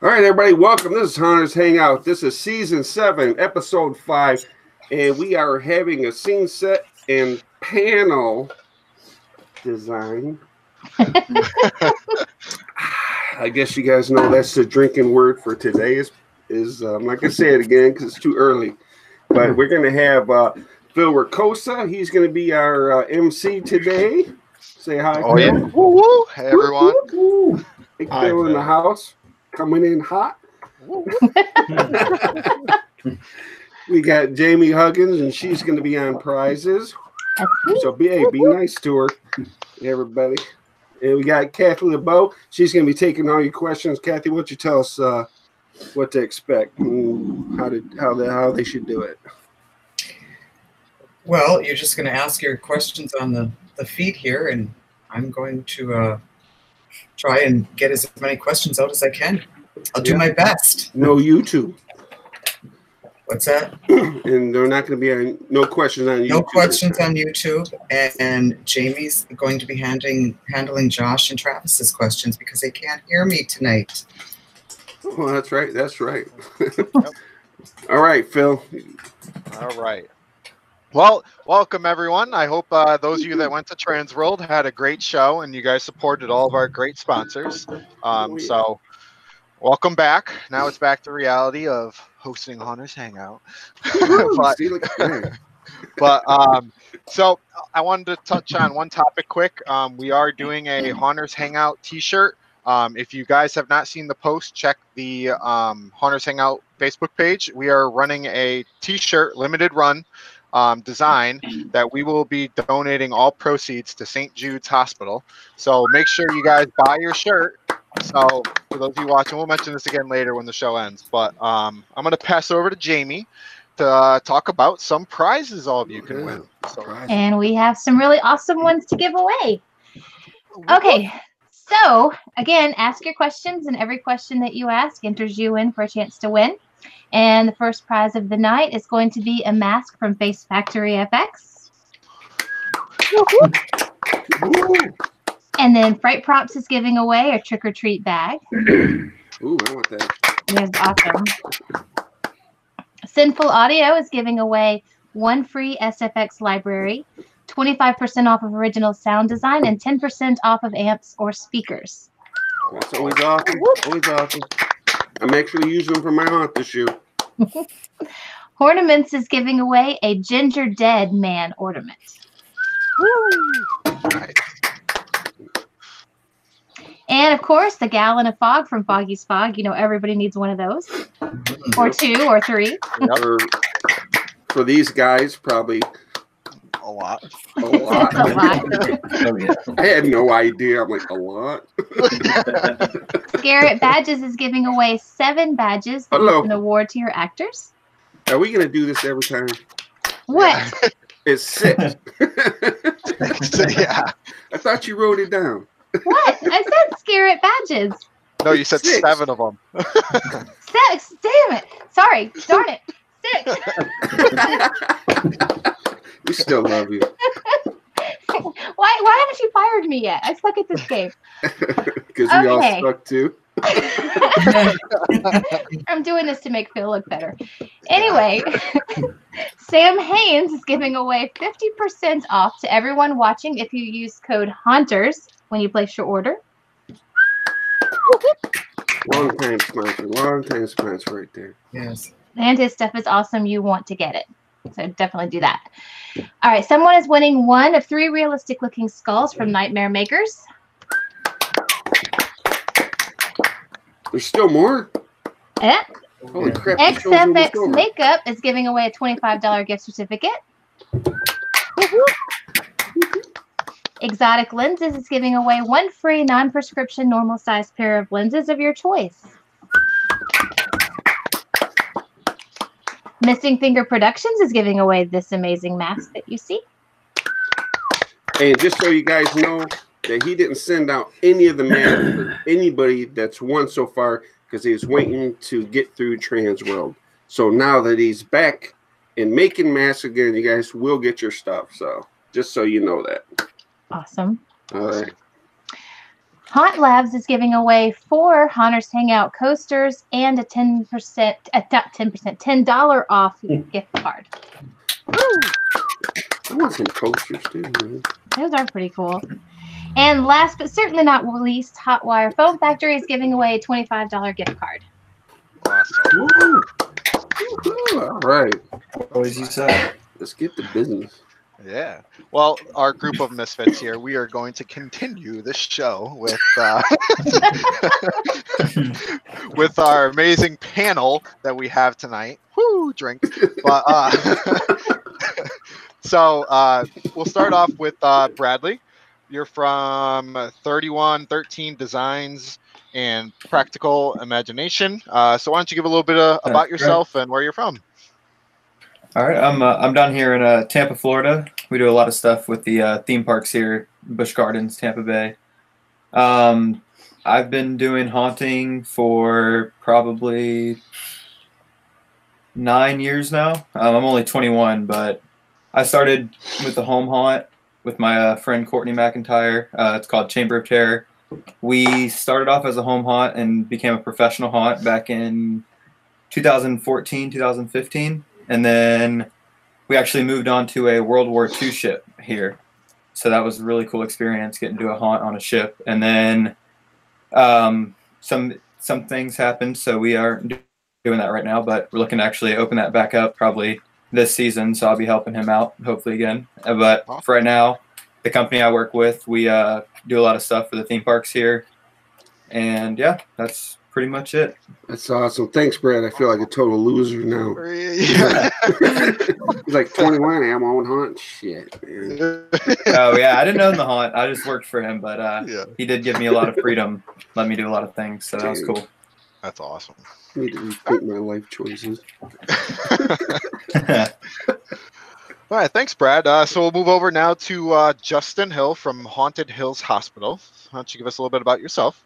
All right, everybody, welcome. This is Hunter's Hangout. This is Season 7, Episode 5, and we are having a scene set and panel design. I guess you guys know that's the drinking word for today is I'm not going to say it again because it's too early, but we're going to have Phil Ricosa. He's going to be our MC today. Say hi, Oh, Phil. yeah. Woo-woo. Hey, everyone. Woo-woo. Big Phil in the house, coming in hot. We got Jamie Huggins, and she's going to be on prizes. So be nice to her, everybody. And we got Kathy LeBeau. She's going to be taking all your questions. Kathy, why don't you tell us what to expect and how they should do it? Well, you're just going to ask your questions on the feed here, and I'm going to try and get as many questions out as I can. I'll do my best. No YouTube. What's that? And they're not going to be no questions on YouTube. No questions on YouTube. And Jamie's going to be handling Josh and Travis's questions because they can't hear me tonight. Oh, that's right. That's right. All right, Phil. All right. Well, welcome, everyone. I hope those of you that went to Transworld had a great show and you guys supported all of our great sponsors. So welcome back. Now it's back to reality of hosting Hunter's Hangout. So I wanted to touch on one topic quick. We are doing a Hunter's Hangout t-shirt. If you guys have not seen the post, check the Hunter's Hangout Facebook page. We are running a t-shirt limited run design that we will be donating all proceeds to St. Jude's Hospital. So make sure you guys buy your shirt. So for those of you watching, we'll mention this again later when the show ends. But I'm going to pass over to Jamie to talk about some prizes all of you can win. And we have some really awesome ones to give away. Okay, so again, ask your questions, and every question that you ask enters you in for a chance to win. And the first prize of the night is going to be a mask from Face Factory FX. And then Fright Props is giving away a trick or treat bag. Ooh, I want that. That's awesome. Sinful Audio is giving away one free SFX library, 25% off of original sound design, and 10% off of amps or speakers. That's always awesome. Always awesome. I'm actually using them for my aunt this year. Ornaments is giving away a Ginger Dead Man ornament. Nice. And of course, the Gallon of Fog from Foggy's Fog. You know, everybody needs one of those, or 2 or 3. Yep. For these guys, probably a lot. A lot. A lot. I had no idea. I'm like, a lot. Garrett Badges is giving away 7 badges that you can award to your actors. Are we going to do this every time? What? It's 6. Yeah. I thought you wrote it down. What? I said Garrett Badges. No, you said 6. 7 of them. 6. Damn it. Sorry. Darn it. 6. We still love you. Why haven't you fired me yet? I suck at this game. Because we all suck too. I'm doing this to make Phil look better. Anyway, Sam Haynes is giving away 50% off to everyone watching if you use code HUNTERS when you place your order. Long time sponsor right there. Yes. And his stuff is awesome. You want to get it. So definitely do that. All right. Someone is winning one of 3 realistic looking skulls from Nightmare Makers. There's still more? Yeah. Holy crap. XFX Makeup is giving away a $25 gift certificate. Exotic Lenses is giving away 1 free non-prescription normal size pair of lenses of your choice. Missing Finger Productions is giving away this amazing mask that you see. And just so you guys know that he didn't send out any of the masks for anybody that's won so far because he was waiting to get through Transworld. So now that he's back and making masks again, you guys will get your stuff. So just so you know that. Awesome. All right. Haunt Labs is giving away 4 Haunters Hangout coasters and a $10 off gift card. I want some coasters too, man. Those are pretty cool. And last but certainly not least, Hotwire Foam Factory is giving away a $25 gift card. Awesome. Woo. All right. Always you say. Let's get to business. Yeah. Well, our group of misfits here, we are going to continue this show with with our amazing panel that we have tonight. Woo, drink. But so we'll start off with Bradley. You're from 3113 Designs and Practical Imagination. So why don't you give a little bit about yourself and where you're from? All right, I'm down here in Tampa, Florida. We do a lot of stuff with the theme parks here, Busch Gardens, Tampa Bay. I've been doing haunting for probably 9 years now. I'm only 21, but I started with the home haunt with my friend Courtney McIntyre. It's called Chamber of Terror. We started off as a home haunt and became a professional haunt back in 2014, 2015. And then we actually moved on to a World War II ship here. So that was a really cool experience, getting to do a haunt on a ship. And then some things happened, so we aren't doing that right now, but we're looking to actually open that back up probably this season. So I'll be helping him out, hopefully again. But for right now, the company I work with, we do a lot of stuff for the theme parks here. And yeah, that's pretty much it. That's awesome. Thanks, Brad. I feel like a total loser now. Yeah. He's like 21. I'm on haunt. Shit, man. Oh yeah, I didn't own the haunt. I just worked for him, but Yeah. he did give me a lot of freedom, let me do a lot of things. So that was cool. That's awesome. I need to rethink my life choices. All right, thanks, Brad. So we'll move over now to Justin Hill from Haunted Hills Hospital. Why don't you give us a little bit about yourself?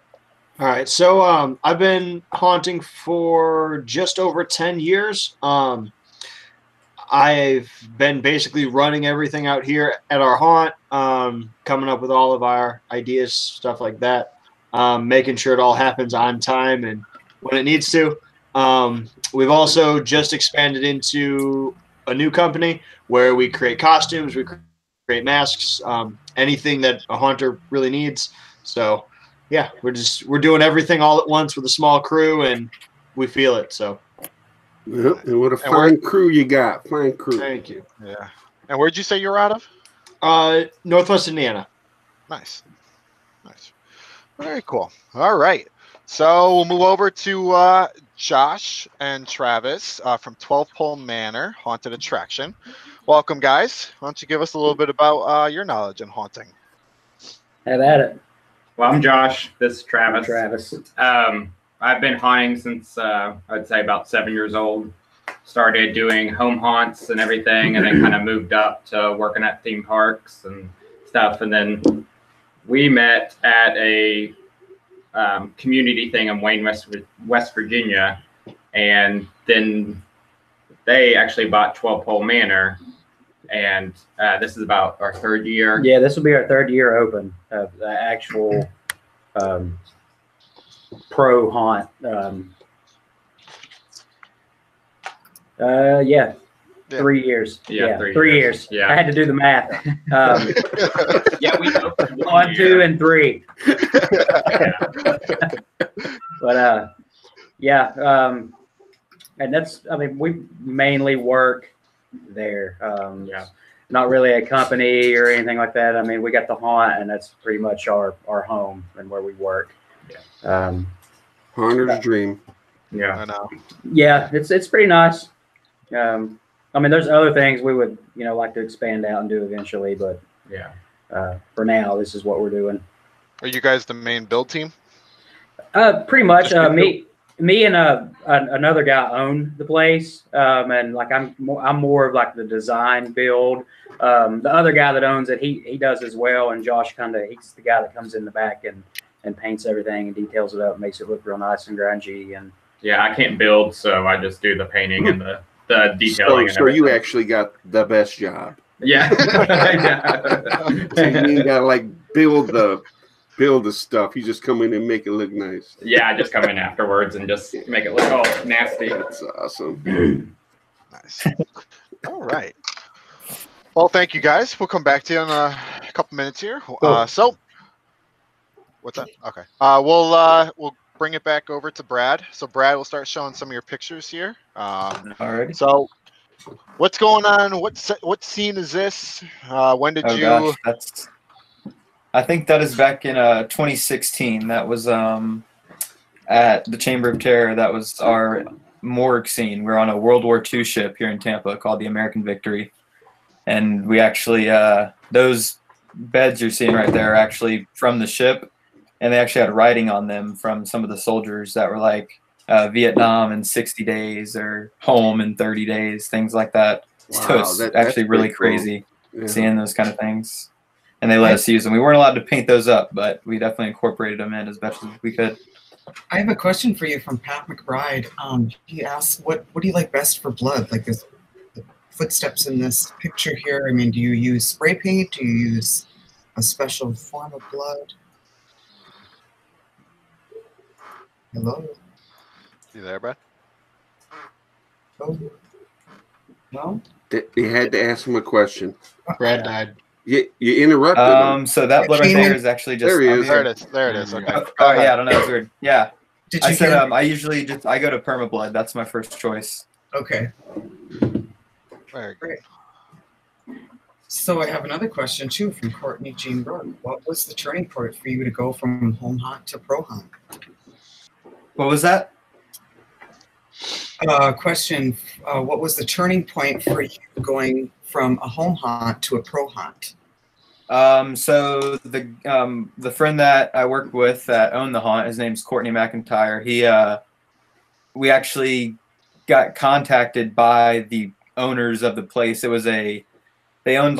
All right, so I've been haunting for just over 10 years. I've been basically running everything out here at our haunt, coming up with all of our ideas, stuff like that, making sure it all happens on time and when it needs to. We've also just expanded into a new company where we create costumes, we create masks, anything that a haunter really needs. So yeah, we're doing everything all at once with a small crew, and we feel it. So, Yep. And what a fine crew you got. Fine crew. thank you. Yeah. And where'd you say you're out of? Northwest Indiana. Nice. Nice. Very cool. All right. So we'll move over to Josh and Travis from 12Pole Manor, Haunted Attraction. Welcome, guys. Why don't you give us a little bit about your knowledge in haunting? Have at it. Well, I'm Josh. This is Travis. Travis. I've been haunting since I'd say about 7 years old. Started doing home haunts and everything, and then kind of moved up to working at theme parks and stuff. And then we met at a community thing in Wayne, West Virginia, and then they actually bought 12Pole Manor. And this is about our 3rd year. Yeah, this will be our 3rd year open of the actual pro haunt. Yeah, 3 years. Yeah, 3 years. Yeah. I had to do the math. Yeah, we opened 1, 2, and 3. But yeah, and that's, I mean, we mainly work there. Yeah. Not really a company or anything like that. I mean, we got the haunt, and that's pretty much our home and where we work. Yeah. Haunter's dream. Yeah. I know. Yeah, it's pretty nice. I mean, there's other things we would, like to expand out and do eventually, but Yeah. For now, this is what we're doing. Are you guys the main build team? Pretty much. Me and another guy own the place, and like I'm more of like the design build. The other guy that owns it, he does as well, and Josh he's the guy that comes in the back and paints everything and details it up, makes it look real nice and grungy. And Yeah, I can't build, so I just do the painting and the detailing. So you actually got the best job. Yeah. So you got to like build build the stuff. You just come in and make it look nice. Yeah, I just come in afterwards and just make it look all nasty. That's awesome. Nice. All right. Well, thank you guys. We'll come back to you in a couple minutes here. So, what's that? Okay. We'll bring it back over to Brad. So, Brad, we'll start showing some of your pictures here. Alrighty. So, what's going on? What scene is this? When did you? Gosh, I think that is back in 2016. That was at the Chamber of Terror. That was our morgue scene. We're on a World War II ship here in Tampa called the American Victory. And we actually, those beds you're seeing right there are actually from the ship. And they actually had writing on them from some of the soldiers that were like Vietnam in 60 days or home in 30 days, things like that. Wow, So it's actually really crazy Yeah. seeing those kind of things. And they let us use them. We weren't allowed to paint those up, but we definitely incorporated them in as best as we could. I have a question for you from Pat McBride. He asks, what do you like best for blood? Like this, the footsteps in this picture here. I mean, do you use spray paint? Do you use a special form of blood? Hello? You there, Brad? Oh. No? They had to ask him a question. Brad died. You interrupted him. So that blood right there is actually just. There he is. There it is. There it is. Okay. Oh yeah, I don't know. It's weird. Yeah. Did I you said hear? I usually I go to permablood. That's my first choice. Okay. Very good. So I have another question too from Courtney Jean Rook. What was the turning point for you to go from home hunt to pro hunt? What was that? Question, what was the turning point for you going from a home hunt to a pro hunt? So the friend that I worked with that owned the haunt, his name's Courtney McIntyre. We actually got contacted by the owners of the place. They owned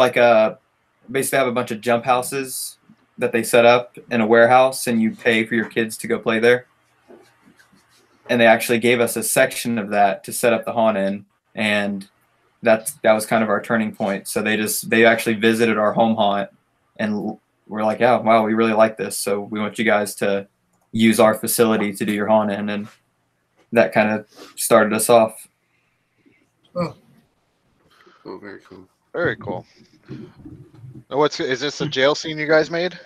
basically have a bunch of jump houses that they set up in a warehouse, and you pay for your kids to go play there. And they actually gave us a section of that to set up the haunt in, and that was kind of our turning point. So they actually visited our home haunt, and we're like, yeah, wow, we really like this. So we want you guys to use our facility to do your haunt in, and that kind of started us off. Oh, Very cool. Very cool. Is this a jail scene you guys made?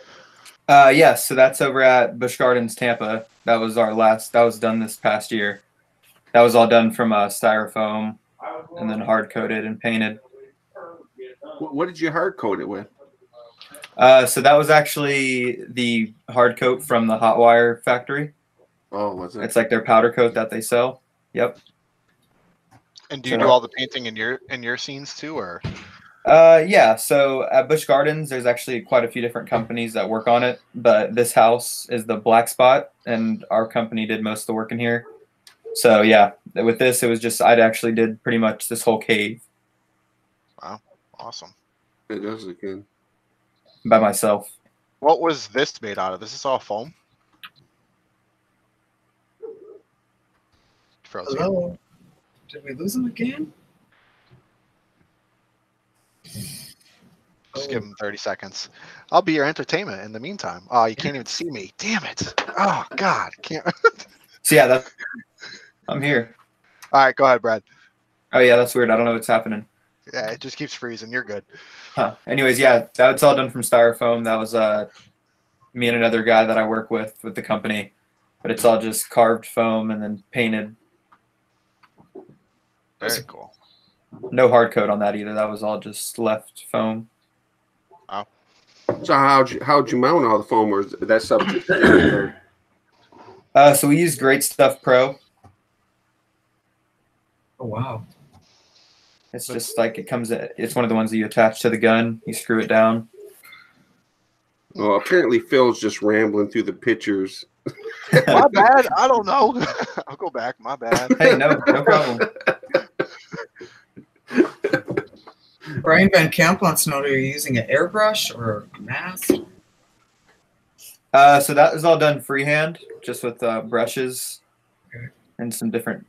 Yes, so that's over at Busch Gardens, Tampa. That was that was done this past year. That was all done from styrofoam and then hard coated and painted. What did you hard coat it with? So that was actually the hard coat from the hot wire factory. Oh, was it? It's like their powder coat that they sell. Yep. And do you do all the painting in your scenes too, or? Yeah. So at Busch Gardens, there's actually quite a few different companies that work on it, but this house is the black spot, and our company did most of the work in here. So yeah, with this, it was just I actually did pretty much this whole cave. Wow, awesome. It does look good. By myself. What was this made out of? This is all foam. Frozen. hello. Did we lose him again? Just give them 30 seconds. I'll be your entertainment in the meantime. Oh, you can't even see me. Damn it. Oh, God. Can't. So yeah, I'm here. All right, go ahead, Brad. Oh yeah, that's weird. I don't know what's happening. Yeah, it just keeps freezing. You're good. Huh. Anyways, yeah, that's all done from styrofoam. That was me and another guy that I work with the company, but it's all just carved foam and then painted. Very cool. No hard coat on that either. That was all just left foam. Wow. So how'd you mount all the foam? Or is that subject? So we use Great Stuff Pro. Oh, wow. It's just like it's one of the ones that you attach to the gun. You screw it down. Well, apparently Phil's just rambling through the pictures. My bad. I don't know. I'll go back. My bad. Hey, no problem. Brian Van Camp wants to know, are you using an airbrush or a mask? So that was all done freehand, just with brushes and some different.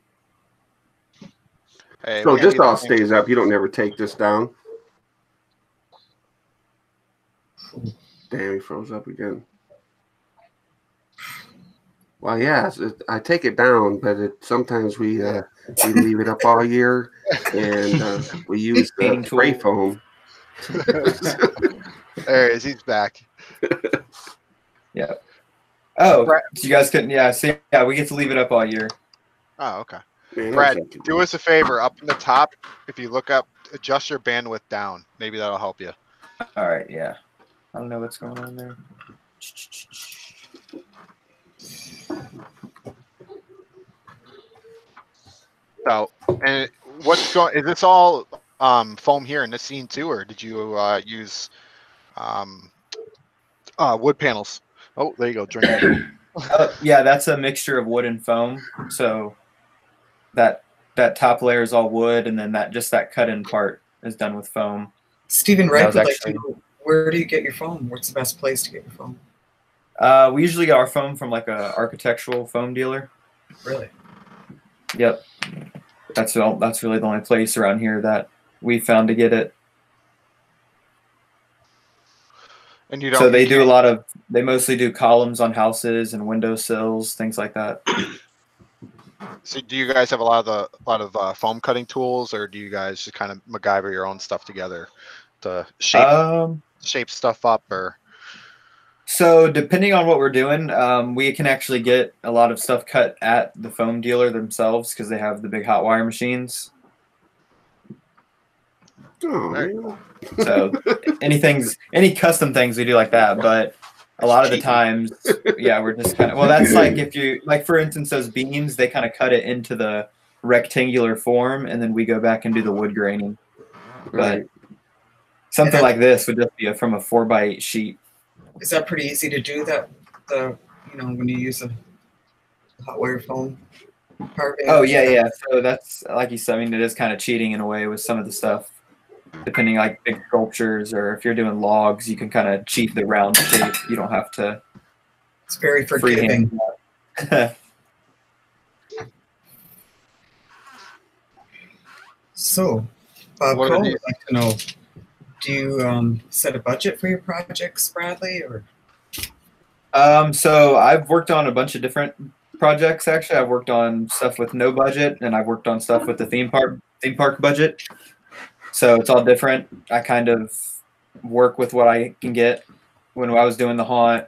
Hey, So this all stays up. You don't never take this down. Damn, he froze up again. Well, yeah, I take it down, but sometimes we leave it up all year, and we use the spray foam. There he is. He's back. Yeah. Oh, so you guys couldn't. Yeah. So yeah, we get to leave it up all year. Oh, okay. Man, Brad, do us a favor. Up in the top, if you look up, adjust your bandwidth down. Maybe that'll help you. All right. Yeah. I don't know what's going on there. So, and what's going? Is this all foam here in this scene too, or did you use wood panels? Oh, there you go. Drink. Yeah, that's a mixture of wood and foam. So that top layer is all wood, and then that cut-in part is done with foam. Stephen Wright would like to know, where do you get your foam? What's the best place to get your foam? We usually get our foam from like a architectural foam dealer. Really? Yep. That's really the only place around here that we found to get it. And you don't. So they mostly do columns on houses and windowsills, things like that. So do you guys have a lot of foam cutting tools, or do you guys just kind of MacGyver your own stuff together to shape stuff up? Or so depending on what we're doing, we can actually get a lot of stuff cut at the foam dealer themselves because they have the big hot wire machines. Oh. So any custom things we do like that, but a lot of the times, yeah, we're just kind of, well, that's like if you, like for instance, those beams, they kind of cut it into the rectangular form, and then we go back and do the wood graining. Right. But something like this would just be from a 4x8 sheet. Is that pretty easy to do that? When you use a hot wire foam part? Oh yeah. So that's like you said. I mean, it is kind of cheating in a way with some of the stuff. Depending, like big sculptures, or if you're doing logs, you can kind of cheat the round shape. You don't have to. It's very forgiving. So, Bob Cole would like to know: do you set a budget for your projects, Bradley, or? So I've worked on a bunch of different projects. Actually, I've worked on stuff with no budget, and I've worked on stuff with the theme park budget. So it's all different. I kind of work with what I can get. When I was doing the haunt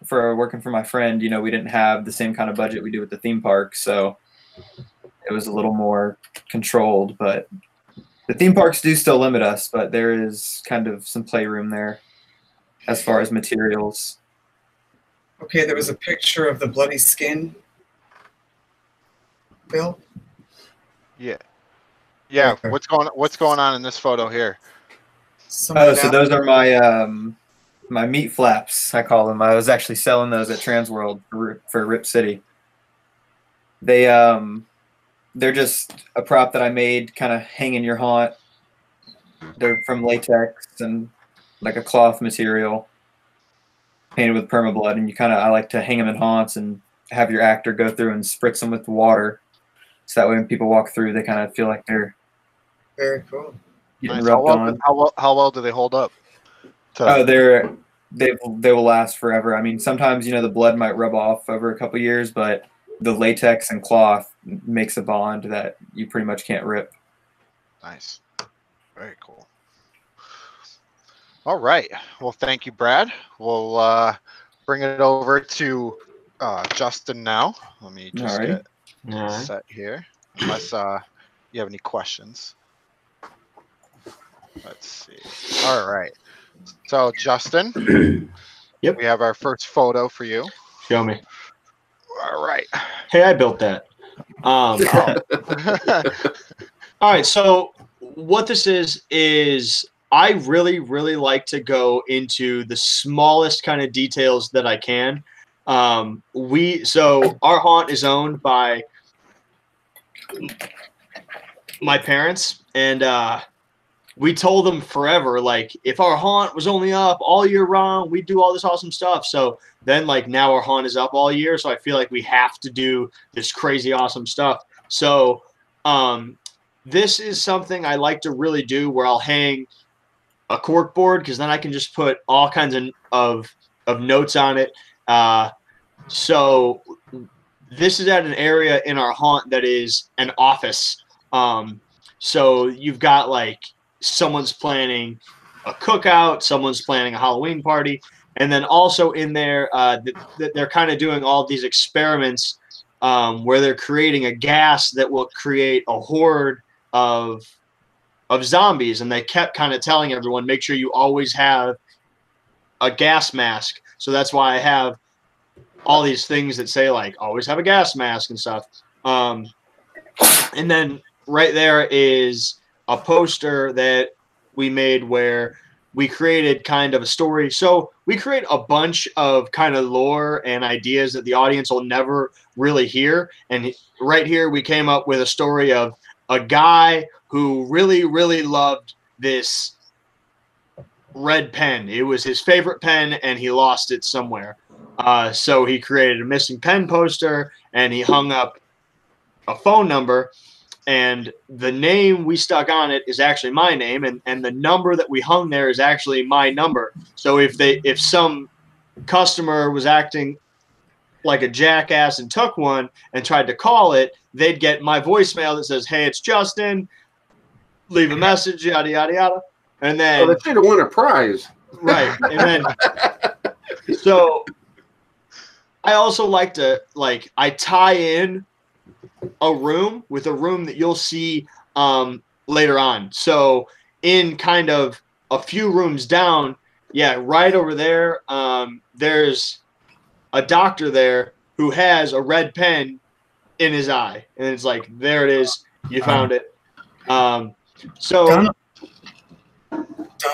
for working for my friend, we didn't have the same kind of budget we do with the theme park. So it was a little more controlled, but the theme parks do still limit us, but there is kind of some playroom there as far as materials. Okay, there was a picture of the bloody skin, Bill? Yeah. Yeah, okay. What's going on in this photo here? So those are my my meat flaps, I call them. I was actually selling those at Transworld for Rip City. They're just a prop that I made, kind of hang in your haunt. They're from latex and like a cloth material, painted with permablood, and I like to hang them in haunts and have your actor go through and spritz them with water. So that way when people walk through, they kind of feel like they're very cool. Nice. How well do they hold up? They will last forever. I mean, sometimes the blood might rub off over a couple years, but the latex and cloth makes a bond that you pretty much can't rip. Nice, very cool. All right. Well, thank you, Brad. We'll bring it over to Justin now. Let me just get set here, unless you have any questions. Let's see. All right. So, Justin, yep, we have our first photo for you. Show me. All right. Hey, I built that. All right. So, what this is I really, really like to go into the smallest kind of details that I can. So our haunt is owned by my parents, and we told them forever, like, if our haunt was only up all year round, we'd do all this awesome stuff. So then, like, now our haunt is up all year, so I feel like we have to do this crazy awesome stuff. So this is something I like to really do, where I'll hang a cork board, because then I can just put all kinds of notes on it. So this is at an area in our haunt that is an office. So you've got like someone's planning a cookout, someone's planning a Halloween party, and then also in there, they're kind of doing all these experiments where they're creating a gas that will create a horde of zombies, and they kept kind of telling everyone, make sure you always have a gas mask. So that's why I have all these things that say like always have a gas mask and stuff. And then right there is a poster that we made where we created kind of a story. So we create a bunch of kind of lore and ideas that the audience will never really hear. And right here we came up with a story of a guy who really, really loved this red pen. It was his favorite pen and he lost it somewhere. So he created a missing pen poster and he hung up a phone number, and the name we stuck on it is actually my name, and the number that we hung there is actually my number. So if some customer was acting like a jackass and took one and tried to call it, they'd get my voicemail that says, "Hey, it's Justin. Leave a message, yada yada yada." And then they should have won a prize, right? And then so I also like to I tie in a room with a room that you'll see later on. So in kind of a few rooms down, yeah, right over there, there's a doctor there who has a red pen in his eye, and it's like, there it is, you found it. So Donald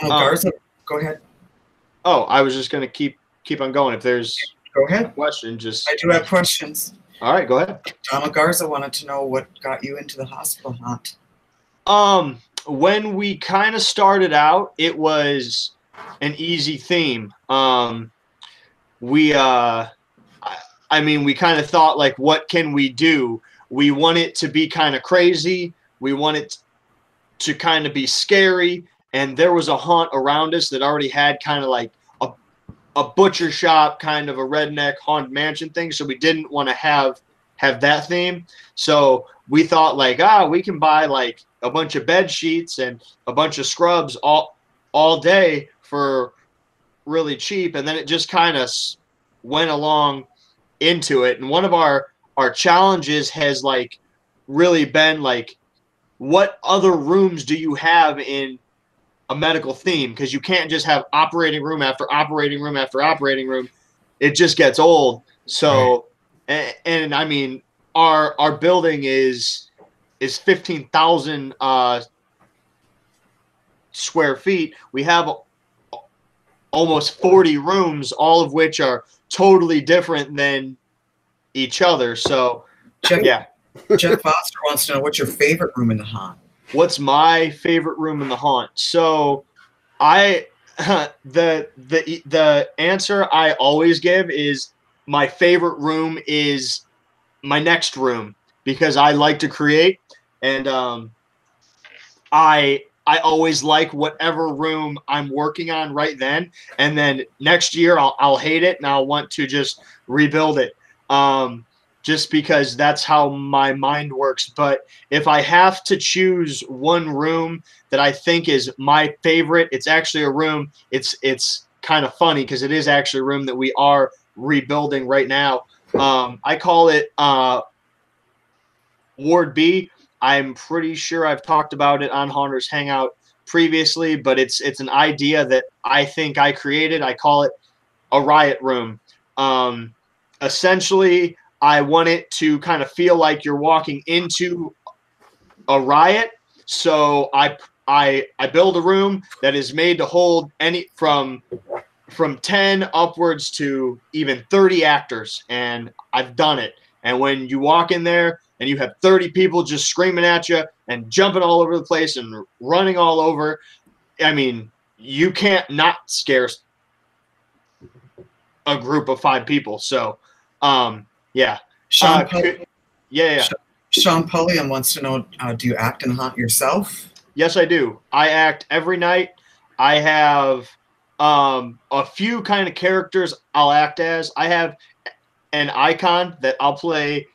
Garza, go ahead. Oh, I was just gonna keep on going. If there's go ahead a question, just I do have questions. All right, go ahead. Donald Garza wanted to know what got you into the hospital haunt. When we kind of started out, it was an easy theme. We kind of thought like, what can we do? We want it to be kind of crazy. We want it to kind of be scary. And there was a haunt around us that already had kind of like a butcher shop, kind of a redneck haunted mansion thing. So we didn't want to have that theme. So we thought like, we can buy like a bunch of bed sheets and a bunch of scrubs all day for really cheap. And then it just kind of went along into it. And one of our challenges has like really been like, what other rooms do you have in a medical theme? Because you can't just have operating room after operating room after operating room. It just gets old. So, right. and I mean, our building is 15,000 square feet. We have almost 40 rooms, all of which are totally different than each other. So, Jeff Foster wants to know, what's your favorite room in the haunt? What's my favorite room in the haunt? So the answer I always give is my favorite room is my next room, because I like to create, and I always like whatever room I'm working on right then, and then next year I'll hate it and I'll want to just rebuild it. Just because that's how my mind works. But if I have to choose one room that I think is my favorite, it's actually a room. It's kind of funny because it is actually a room that we are rebuilding right now. I call it Ward B. I'm pretty sure I've talked about it on Haunters Hangout previously, but it's an idea that I think I created. I call it a riot room. Essentially, I want it to kind of feel like you're walking into a riot. So I build a room that is made to hold any from 10 upwards to even 30 actors, and I've done it. And when you walk in there and you have 30 people just screaming at you and jumping all over the place and running all over, I mean, you can't not scare a group of 5 people. So, yeah. Sean Sean Pulliam wants to know, do you act and haunt yourself? Yes, I do. I act every night. I have a few kind of characters I'll act as. I have an icon that I'll play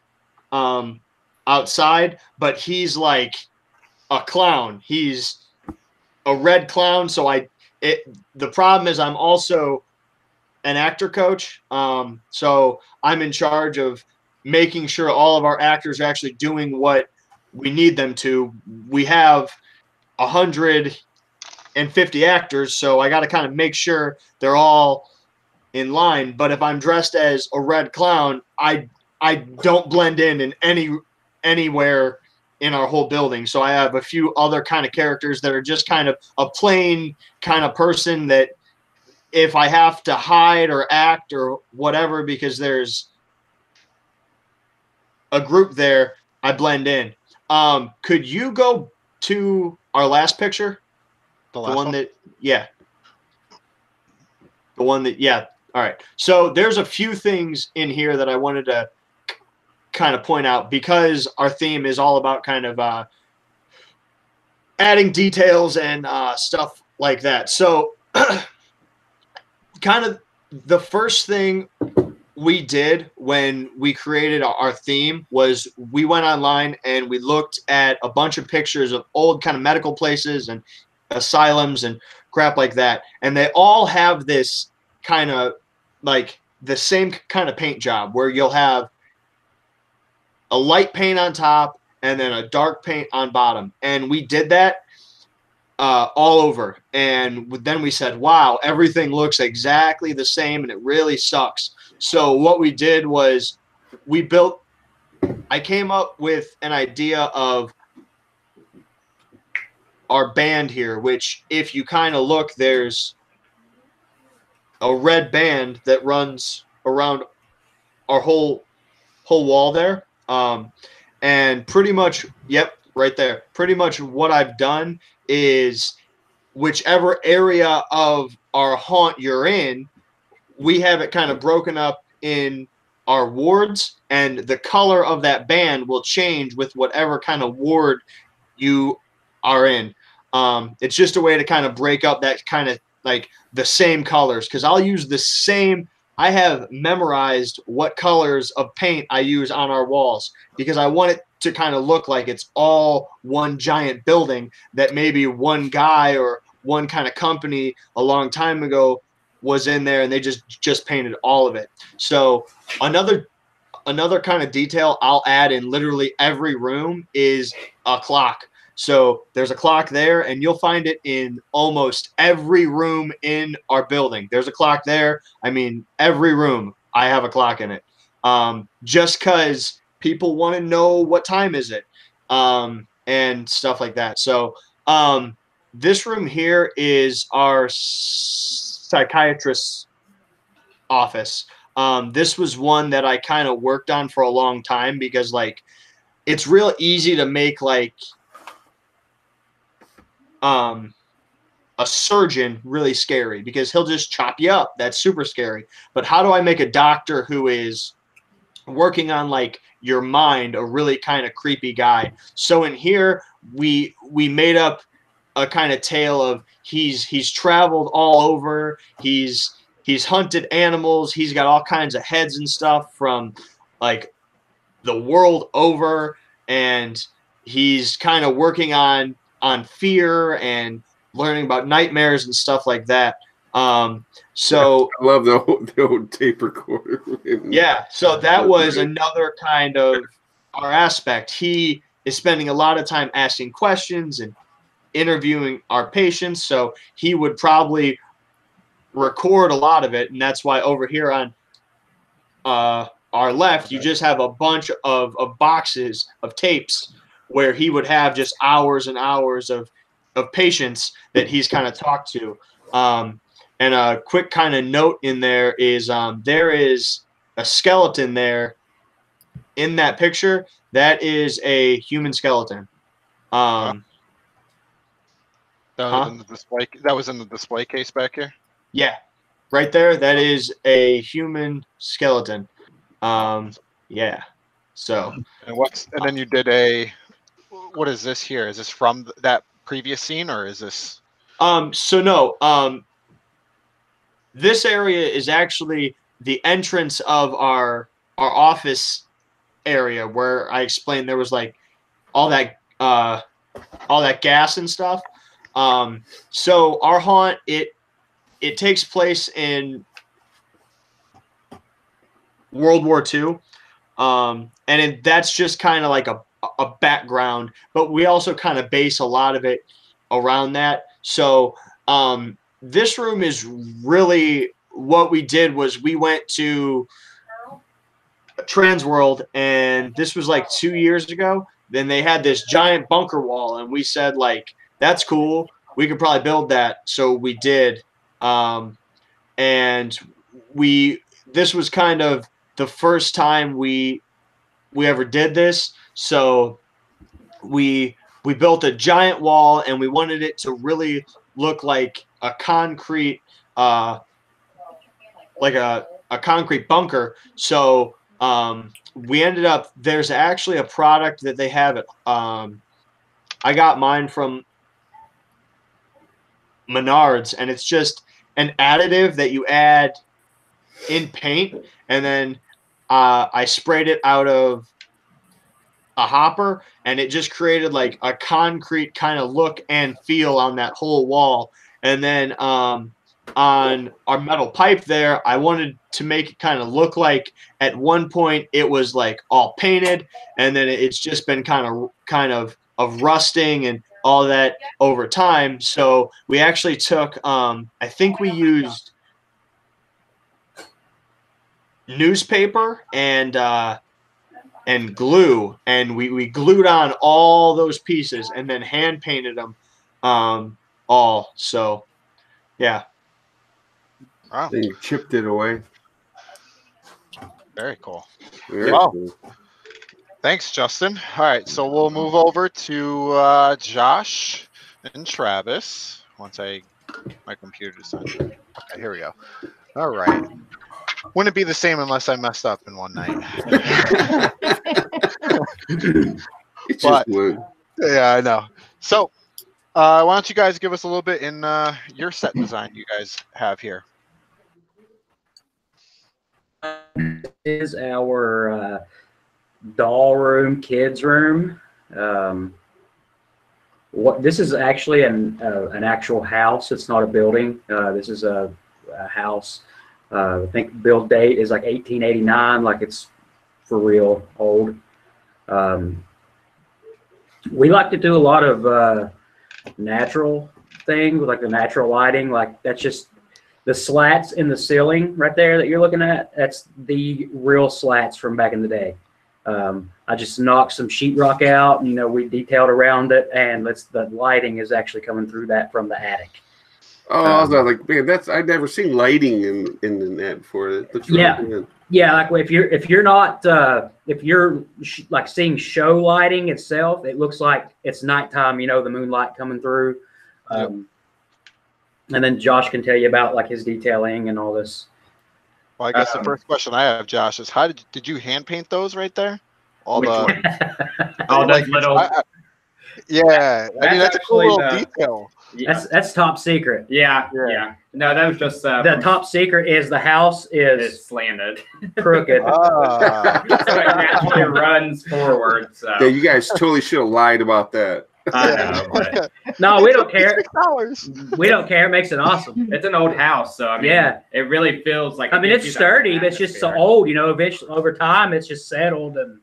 outside, but he's like a clown. He's a red clown. So the problem is I'm also an actor coach. So I'm in charge of making sure all of our actors are actually doing what we need them to. We have 150 actors, so I got to kind of make sure they're all in line. But if I'm dressed as a red clown, I don't blend in anywhere in our whole building. So I have a few other kind of characters that are just kind of a plain kind of person that if I have to hide or act or whatever because there's a group there, I blend in. Could you go to our last picture? The one that, yeah. The one that, yeah. All right. So there's a few things in here that I wanted to kind of point out because our theme is all about kind of adding details and stuff like that. So kind of the first thing we did when we created our theme was we went online and we looked at a bunch of pictures of old kind of medical places and asylums and crap like that. And they all have this kind of like the same kind of paint job where you'll have a light paint on top and then a dark paint on bottom. And we did that all over. And then we said, wow, everything looks exactly the same and it really sucks. So what we did was I came up with an idea of our band here, which if you kind of look, there's a red band that runs around our whole wall there. And pretty much, yep, right there. Pretty much what I've done is whichever area of our haunt you're in, we have it kind of broken up in our wards, and the color of that band will change with whatever kind of ward you are in. It's just a way to kind of break up that kind of like the same colors, because I'll use the same. I have memorized what colors of paint I use on our walls because I want it to kind of look like it's all one giant building that maybe one guy or one kind of company a long time ago was in there and they just painted all of it. So another kind of detail I'll add in literally every room is a clock. So there's a clock there, and you'll find it in almost every room in our building. There's a clock there. I mean, every room I have a clock in it. Just because people want to know what time is it, and stuff like that. So this room here is our psychiatrist's office. This was one that I kind of worked on for a long time because, like, it's real easy to make, like, a surgeon really scary because he'll just chop you up. That's super scary. But how do I make a doctor who is working on like your mind a really kind of creepy guy? So in here we made up a kind of tale of he's traveled all over. He's hunted animals. He's got all kinds of heads and stuff from like the world over, and he's kind of working on fear and learning about nightmares and stuff like that. So I love the old tape recorder. Yeah, so that was another kind of our aspect. He is spending a lot of time asking questions and interviewing our patients, so he would probably record a lot of it, and that's why over here on our left, you just have a bunch of boxes of tapes where he would have just hours and hours of patients that he's kind of talked to. And a quick kind of note in there is there is a skeleton there in that picture. That is a human skeleton. That was in the display. That was in the display case back here. Yeah, right there. That is a human skeleton. Yeah. So. And then you did a. What is this here? Is this from that previous scene, or is this? So no. This area is actually the entrance of our office area where I explained there was like all that gas and stuff. So our haunt, it takes place in World War II. That's just kind of like a background, but we also kind of base a lot of it around that. So this room is really, what we did was we went to Trans World, and this was like 2 years ago. Then they had this giant bunker wall, and we said, like, that's cool, we could probably build that. So we did. And this was kind of the first time we ever did this. So we built a giant wall, and we wanted it to really look like a concrete, like a concrete bunker. So we ended up, there's actually a product that they have at, I got mine from Menards, and it's just an additive that you add in paint, and then I sprayed it out of a hopper, and it just created like a concrete kind of look and feel on that whole wall. And then on our metal pipe there, I wanted to make it kind of look like at one point it was like all painted, and then it's just been kind of rusting and all that over time. So we actually took, I think we used newspaper and glue, and we glued on all those pieces and then hand painted them all. So yeah. Wow. Then you chipped it away. Very cool. Very Wow. cool. Thanks, Justin. All right, so we'll move over to Josh and Travis once my computer decided. Okay, here we go. All right. Wouldn't be the same unless I messed up in one night. It's But- just wood. Yeah, I know. So, why don't you guys give us a little bit in your set design you guys have here? Is our doll room, kids room. This is actually an actual house. It's not a building. This is a house. I think build date is like 1889. Like, it's for real old. We like to do a lot of natural things, like the natural lighting. Like, that's just the slats in the ceiling right there that you're looking at. That's the real slats from back in the day. I just knocked some sheetrock out, and we detailed around it, and the lighting is actually coming through that from the attic. Oh, I was like, man, I've never seen lighting in that before. It looks really good. Yeah, like if you're not like seeing show lighting itself, it looks like it's nighttime. The moonlight coming through. And then Josh can tell you about like his detailing and all this. Well, I guess the first question I have, Josh, is how did you hand paint those right there? All those little. Yeah, I mean that's a cool little detail. Yeah. That's top secret. Yeah. No, that was just the top secret is the house is slanted, crooked. So it naturally runs forward. So yeah, you guys totally should have lied about that. I know, but no, we don't care. $6. We don't care. It makes it awesome. It's an old house, so I mean, it really feels like. I mean, it's sturdy, but it's just so old. Eventually, over time, it's just settled and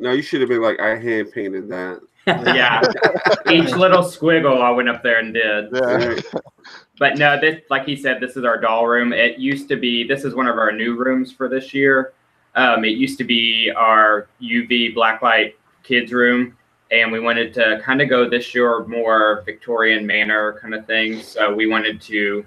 No, you should have been like, I hand painted that. Yeah, each little squiggle I went up there and did. Yeah. But no, this, like he said, this is our doll room. It used to be. This is one of our new rooms for this year. It used to be our UV blacklight kids room, and we wanted to kind of go this year more Victorian Manor kind of thing. So we wanted to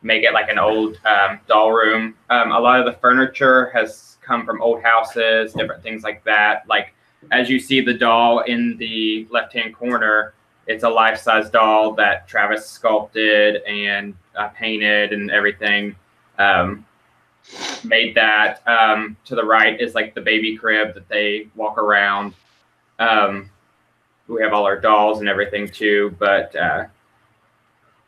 make it like an old doll room. A lot of the furniture has come from old houses, different things like that. Like, as you see the doll in the left-hand corner, it's a life-size doll that Travis sculpted and painted and everything. Made that. To the right is like the baby crib that they walk around. We have all our dolls and everything too. But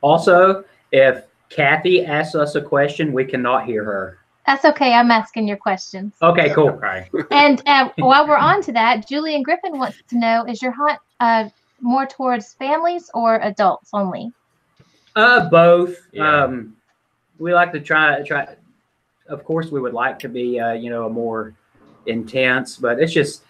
also, if Kathy asks us a question, we cannot hear her. That's okay. I'm asking your questions. Okay, cool. Okay. And while we're on to that, Julian Griffin wants to know, is your haunt more towards families or adults only? Both. Yeah. We like to try. Of course, we would like to be, you know, a more intense, but it's just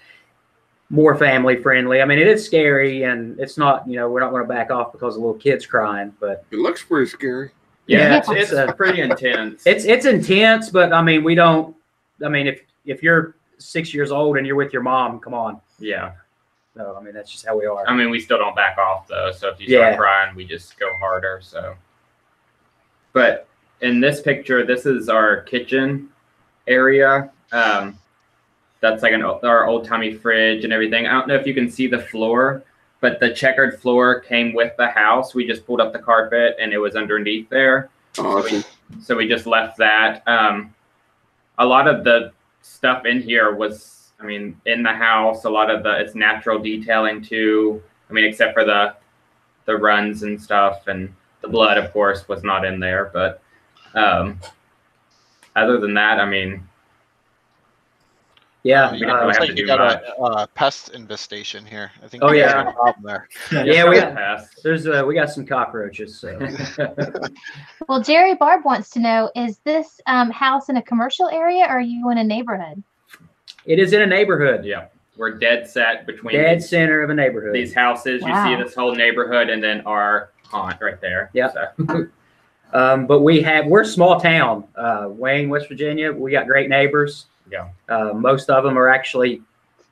more family friendly. I mean, it is scary, and it's not, you know, we're not going to back off because a little kid's crying, but It looks pretty scary. Yeah, Yeah. it's pretty intense. it's intense. But I mean, we don't. I mean, if you're 6 years old and you're with your mom, come on. Yeah. No, I mean that's just how we are. I mean, we still don't back off though. So if you Yeah. start crying, we just go harder. So, but in this picture, this is our kitchen area. That's like our old timey fridge and everything. I don't know if you can see the floor, but the checkered floor came with the house. We just pulled up the carpet and it was underneath there. Awesome. So we just left that. A lot of the stuff in here was, I mean, in the house, a lot of it's natural detailing too. I mean, except for the runs and stuff, and the blood, of course, was not in there. But other than that, I mean, yeah. we don't really Looks have like to you do got much. a pest infestation here. I think. Oh, you guys yeah. got a problem there. Yeah, we got Past. there's we got some cockroaches. So. Well, Jerry Barb wants to know, is this house in a commercial area or are you in a neighborhood? It is in a neighborhood. Yeah, we're dead set between Dead center of a neighborhood. these houses. Wow. You see this whole neighborhood, and then our haunt right there. Yeah. So, But we're a small town, Wayne, West Virginia. We got great neighbors. yeah. Most of them are actually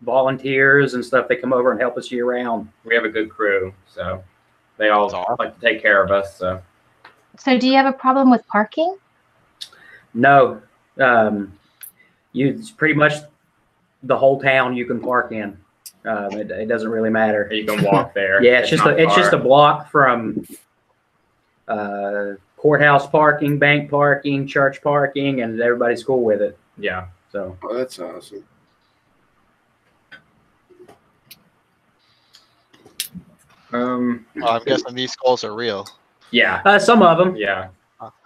volunteers and stuff. They come over and help us year round. We have a good crew, so they all That's awesome. like to take care of us. So So do you have a problem with parking? No, it's pretty much the whole town you can park in. It doesn't really matter. you can walk there. Yeah, it's just not it's just a far. block from courthouse parking, bank parking, church parking, and everybody's cool with it. Yeah. So Oh, that's awesome. I'm guessing these skulls are real. Yeah. some of them, Yeah.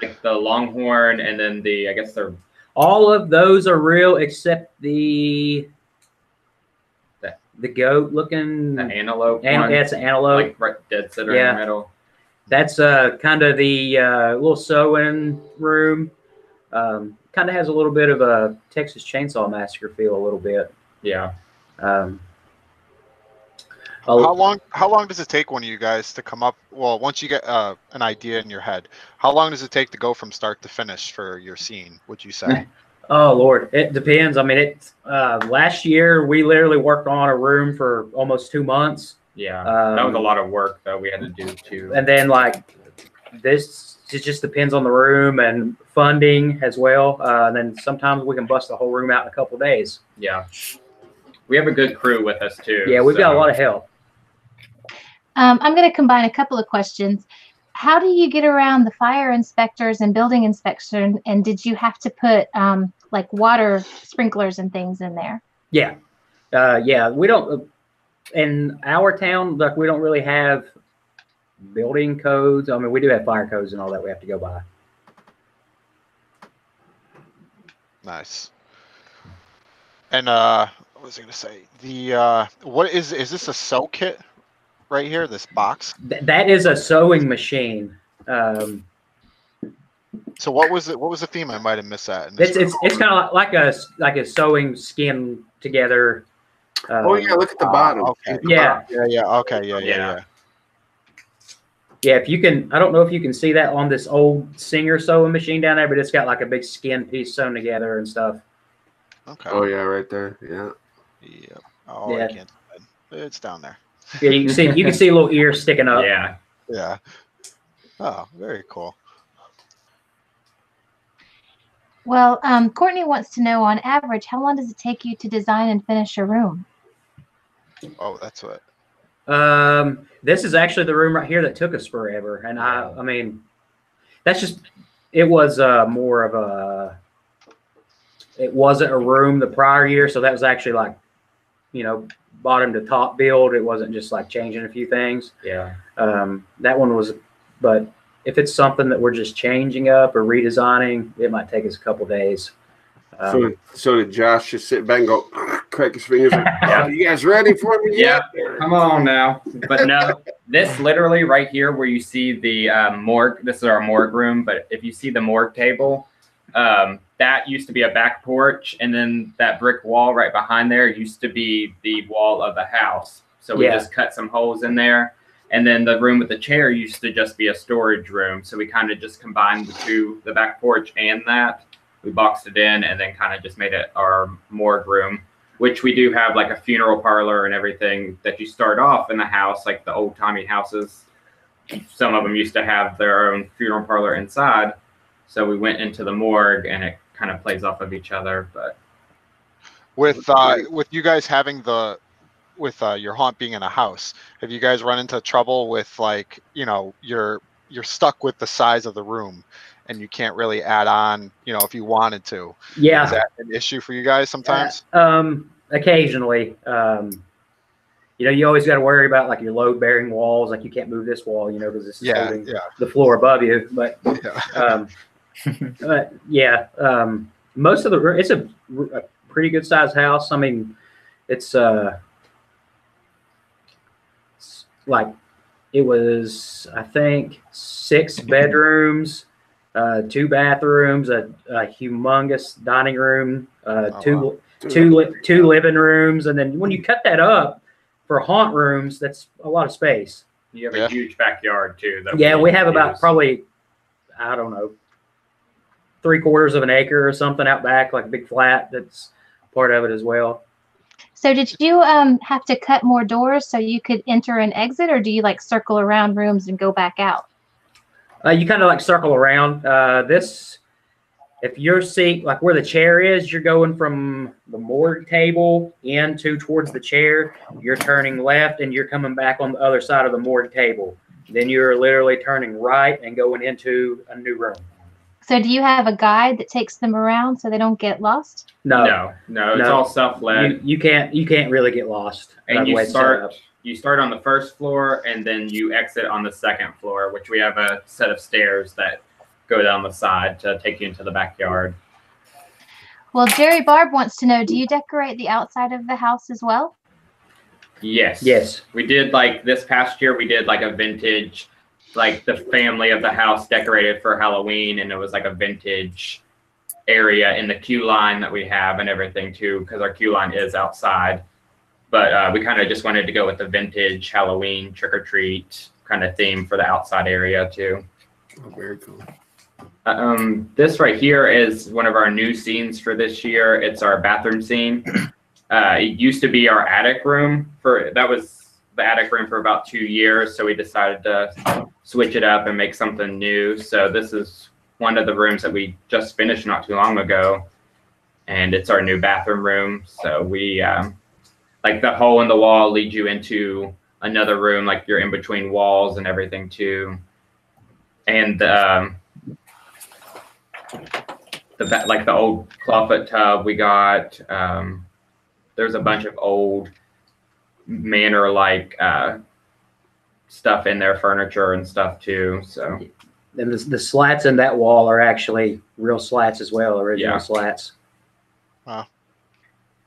Like the longhorn, and then I guess they're all of those are real except the goat looking. the antelope one. Yeah, it's an antelope. Like right dead center Yeah. in the middle. That's kind of the little sewing room. Kind of has a little bit of a Texas Chainsaw Massacre feel, a little bit. Yeah. How long does it take one of you guys to come up? Well, once you get an idea in your head, how long does it take to go from start to finish for your scene, would you say? Oh Lord, it depends. I mean, last year we literally worked on a room for almost 2 months. Yeah. That was a Um, lot of work that we had to do too. And then like this, it just depends on the room and funding as well. And then sometimes we can bust the whole room out in a couple days. Yeah. We have a good crew with us too. Yeah, we've got a lot of help. I'm going to combine a couple of questions. How do you get around the fire inspectors and building inspection? And did you have to put like water sprinklers and things in there? Yeah. Yeah, we don't, in our town, like we don't really have building codes. I mean, we do have fire codes and all that we have to go by. Nice. And what was I going to say? The what is this a sew kit right here? This box. That is a sewing machine. So what was it? What was the theme? I might have missed that. in It's this kind of like a sewing skin together. Oh yeah, look at the bottom. Okay. Yeah. Yeah. Okay. Yeah. Yeah, if you can, I don't know if you can see that on this old Singer sewing machine down there, but it's got like a big skin piece sewn together and stuff. Okay. Oh yeah, right there. Yeah. Yep. Oh, Yeah. I can't. It's down there. Yeah, you can see a little ear sticking up. Yeah. Yeah. Oh, very cool. Well, Courtney wants to know, on average, how long does it take you to design and finish a room? Oh, that's what. This is actually the room right here that took us forever, and I mean, that's just, it was more of a, it wasn't a room the prior year, so that was actually like, you know, bottom to top build. It wasn't just like changing a few things. Yeah. That one was, but if it's something that we're just changing up or redesigning, it might take us a couple days. So did Josh just sit back and go, crack his fingers like, oh, you guys ready for me yet? Come on now. But no, this literally right here where you see the morgue, this is our morgue room, but if you see the morgue table, that used to be a back porch, and then that brick wall right behind there used to be the wall of the house. So we just cut some holes in there. And then the room with the chair used to just be a storage room. So we kind of just combined the back porch and that. We boxed it in and then kind of just made it our morgue room, which we do have like a funeral parlor and everything that you start off in the house, like the old timey houses. Some of them used to have their own funeral parlor inside. So we went into the morgue and it kind of plays off of each other. But with you guys having your haunt being in a house, have you guys run into trouble with like, you know, you're stuck with the size of the room and you can't really add on, you know, if you wanted to? Yeah. Is that an issue for you guys sometimes? Occasionally. You know, you always got to worry about like your load bearing walls. Like you can't move this wall, you know, because this is holding the floor above you. But most of it's a pretty good sized house. I mean, it's like it was, I think, 6 bedrooms, 2 bathrooms, a humongous dining room, two living rooms, and then when you cut that up for haunt rooms, that's a lot of space. You have a huge backyard too. We have about probably, I don't know, 3/4 of an acre or something out back, like a big flat. That's part of it as well. So did you have to cut more doors so you could enter and exit, or do you like circle around rooms and go back out? You kind of like circle around. If your seat, like where the chair is, you're going from the morgue table towards the chair, you're turning left and you're coming back on the other side of the morgue table. Then you're literally turning right and going into a new room. So do you have a guide that takes them around so they don't get lost? No, it's all self-led. You can't really get lost. And you start on the first floor and then you exit on the second floor, which we have a set of stairs that go down the side to take you into the backyard. Well, Jerry Barb wants to know, do you decorate the outside of the house as well? Yes. We did, like this past year, we did like a vintage, like the family of the house decorated for Halloween, and it was like a vintage area in the queue line that we have and everything too, because our queue line is outside. But we kind of just wanted to go with the vintage Halloween trick-or-treat kind of theme for the outside area too. Oh, very cool. This right here is one of our new scenes for this year. It's our bathroom scene. It used to be our attic room. That was the attic room for about 2 years, so we decided to switch it up and make something new. So this is one of the rooms that we just finished not too long ago, and it's our new bathroom room. So we like the hole in the wall leads you into another room, like you're in between walls and everything too. And like the old clawfoot tub we got. There's a bunch of old Manor like stuff in there, furniture and stuff too. So, and the slats in that wall are actually real slats as well, original slats. Wow.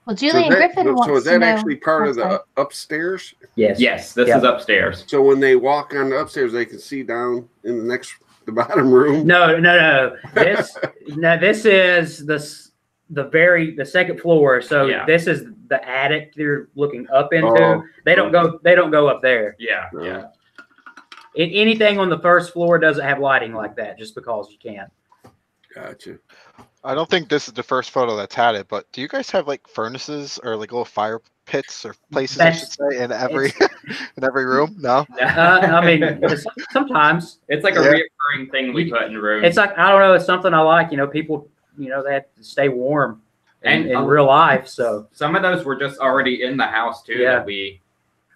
Well, Julian Griffin wants to know. So is that actually part of the upstairs? Yes, this is upstairs. So when they walk on the upstairs, they can see down in the bottom room? No. This is the second floor. So this is the attic you're looking up into. They don't go up there. Yeah. Anything on the first floor doesn't have lighting like that, just because you can't. Gotcha. I don't think this is the first photo that's had it, but do you guys have like furnaces or like little fire pits or places, I should say, in every room? No. I mean, sometimes it's like a reoccurring thing we put in rooms. It's like, I don't know, it's something I like. You know, people, they have to stay warm in real life. So some of those were just already in the house too that we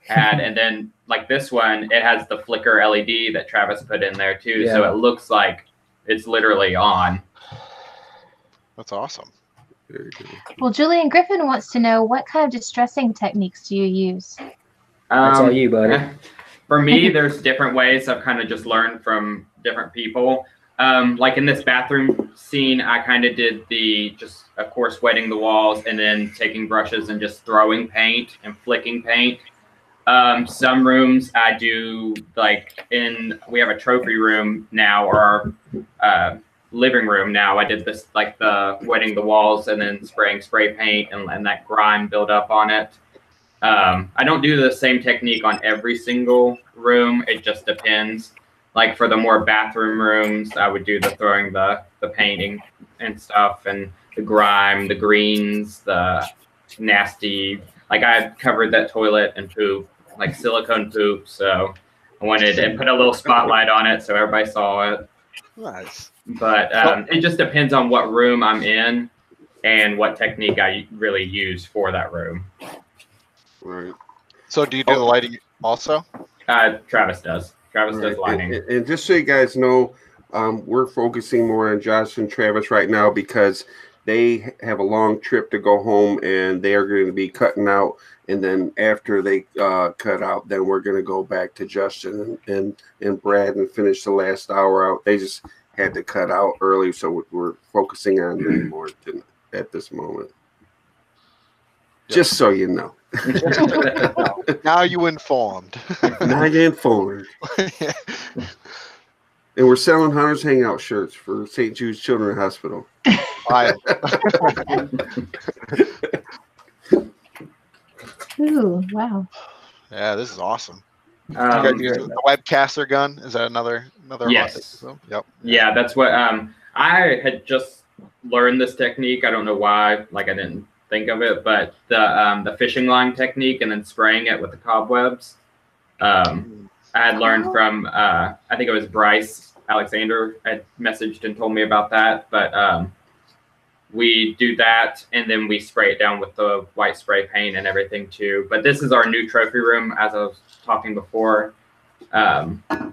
had, and then like this one, it has the flicker LED that Travis put in there too, so it looks like it's literally on. That's awesome. Well, Julian Griffin wants to know, what kind of distressing techniques do you use? That's all you, buddy. For me, there's different ways I've kind of just learned from different people. Like in this bathroom scene, I kind of did just, of course, wetting the walls and then taking brushes and just throwing paint and flicking paint. Some rooms I do, like we have a trophy room now, or our living room now. I did this, like the wetting the walls and then spraying spray paint and that grime build up on it. I don't do the same technique on every single room. It just depends. Like for the more bathroom rooms, I would do the throwing the painting and stuff, and the grime, the greens, the nasty. Like I covered that toilet in poop, like silicone poop. So I wanted to put a little spotlight on it so everybody saw it. Nice. But it just depends on what room I'm in and what technique I really use for that room. Right. So do you do the lighting also? Travis does. Travis does lighting. And just so you guys know, we're focusing more on Josh and Travis right now because they have a long trip to go home and they are going to be cutting out. And then after they cut out, then we're going to go back to Justin and Brad and finish the last hour out. They just had to cut out early, so we're focusing on them more at this moment. Just so you know. Now you informed. Now you're informed. And we're selling Hunters Hangout shirts for St. Jude's Children's Hospital. Ooh, wow. Yeah, this is awesome. You guys use the webcaster gun? Is that another? Yes. Yep. Yeah, that's what I had just learned this technique. I don't know why, like I didn't think of it, but the fishing line technique and then spraying it with the cobwebs. I had learned from I think it was Bryce Alexander had messaged and told me about that, but we do that and then we spray it down with the white spray paint and everything too. But this is our new trophy room, as I was talking before.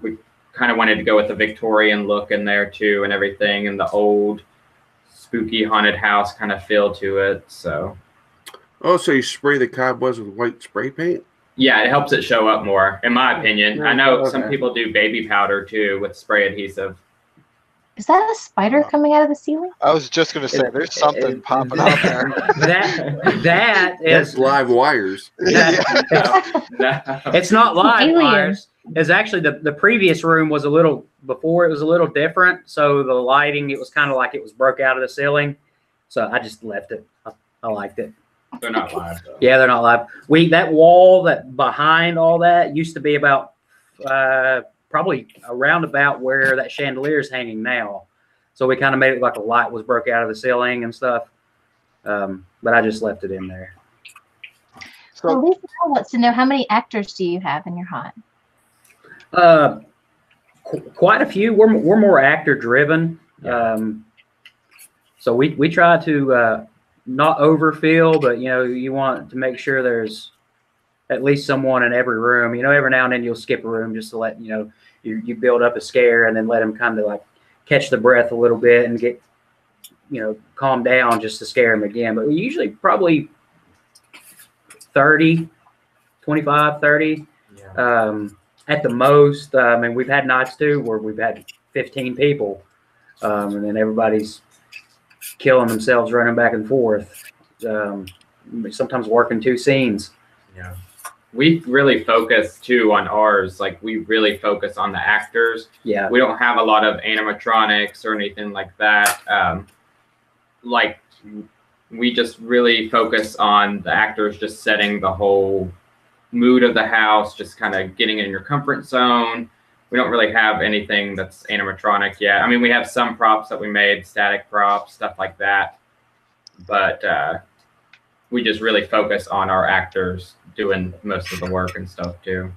We kind of wanted to go with the Victorian look in there too and everything, and the old spooky haunted house kind of feel to it. So so you spray the cobwebs with white spray paint? Yeah, it helps it show up more, in my opinion. I know some people do baby powder too with spray adhesive. Is that a spider coming out of the ceiling? I was just going to say, there's something popping out there. That is live wires. It's not live wires. It's actually the previous room was a little different. So the lighting, it was kind of like it was broke out of the ceiling. So I just left it. I liked it. They're not live though. Yeah, they're not live. That wall that behind all that used to be about probably around about where that chandelier is hanging now. So we kind of made it like a light was broke out of the ceiling and stuff. But I just left it in there. So Lisa wants to know, how many actors do you have in your haunt? Quite a few. We're more actor driven. So we try to not overfill, but you want to make sure there's at least someone in every room. Every now and then you'll skip a room just to let you build up a scare and then let them kind of like catch the breath a little bit and get calm down just to scare them again. But we usually probably 30, 25, 30 at the most. We've had nights too where we've had 15 people, and then everybody's killing themselves running back and forth. Sometimes working two scenes. Yeah. We really focus too on ours. Like we really focus on the actors. Yeah. We don't have a lot of animatronics or anything like that. Like we just really focus on the actors, just setting the whole mood of the house, just kind of getting in your comfort zone. We don't really have anything that's animatronic yet. We have some props that we made, static props, stuff like that. But we just really focus on our actors doing most of the work and stuff too.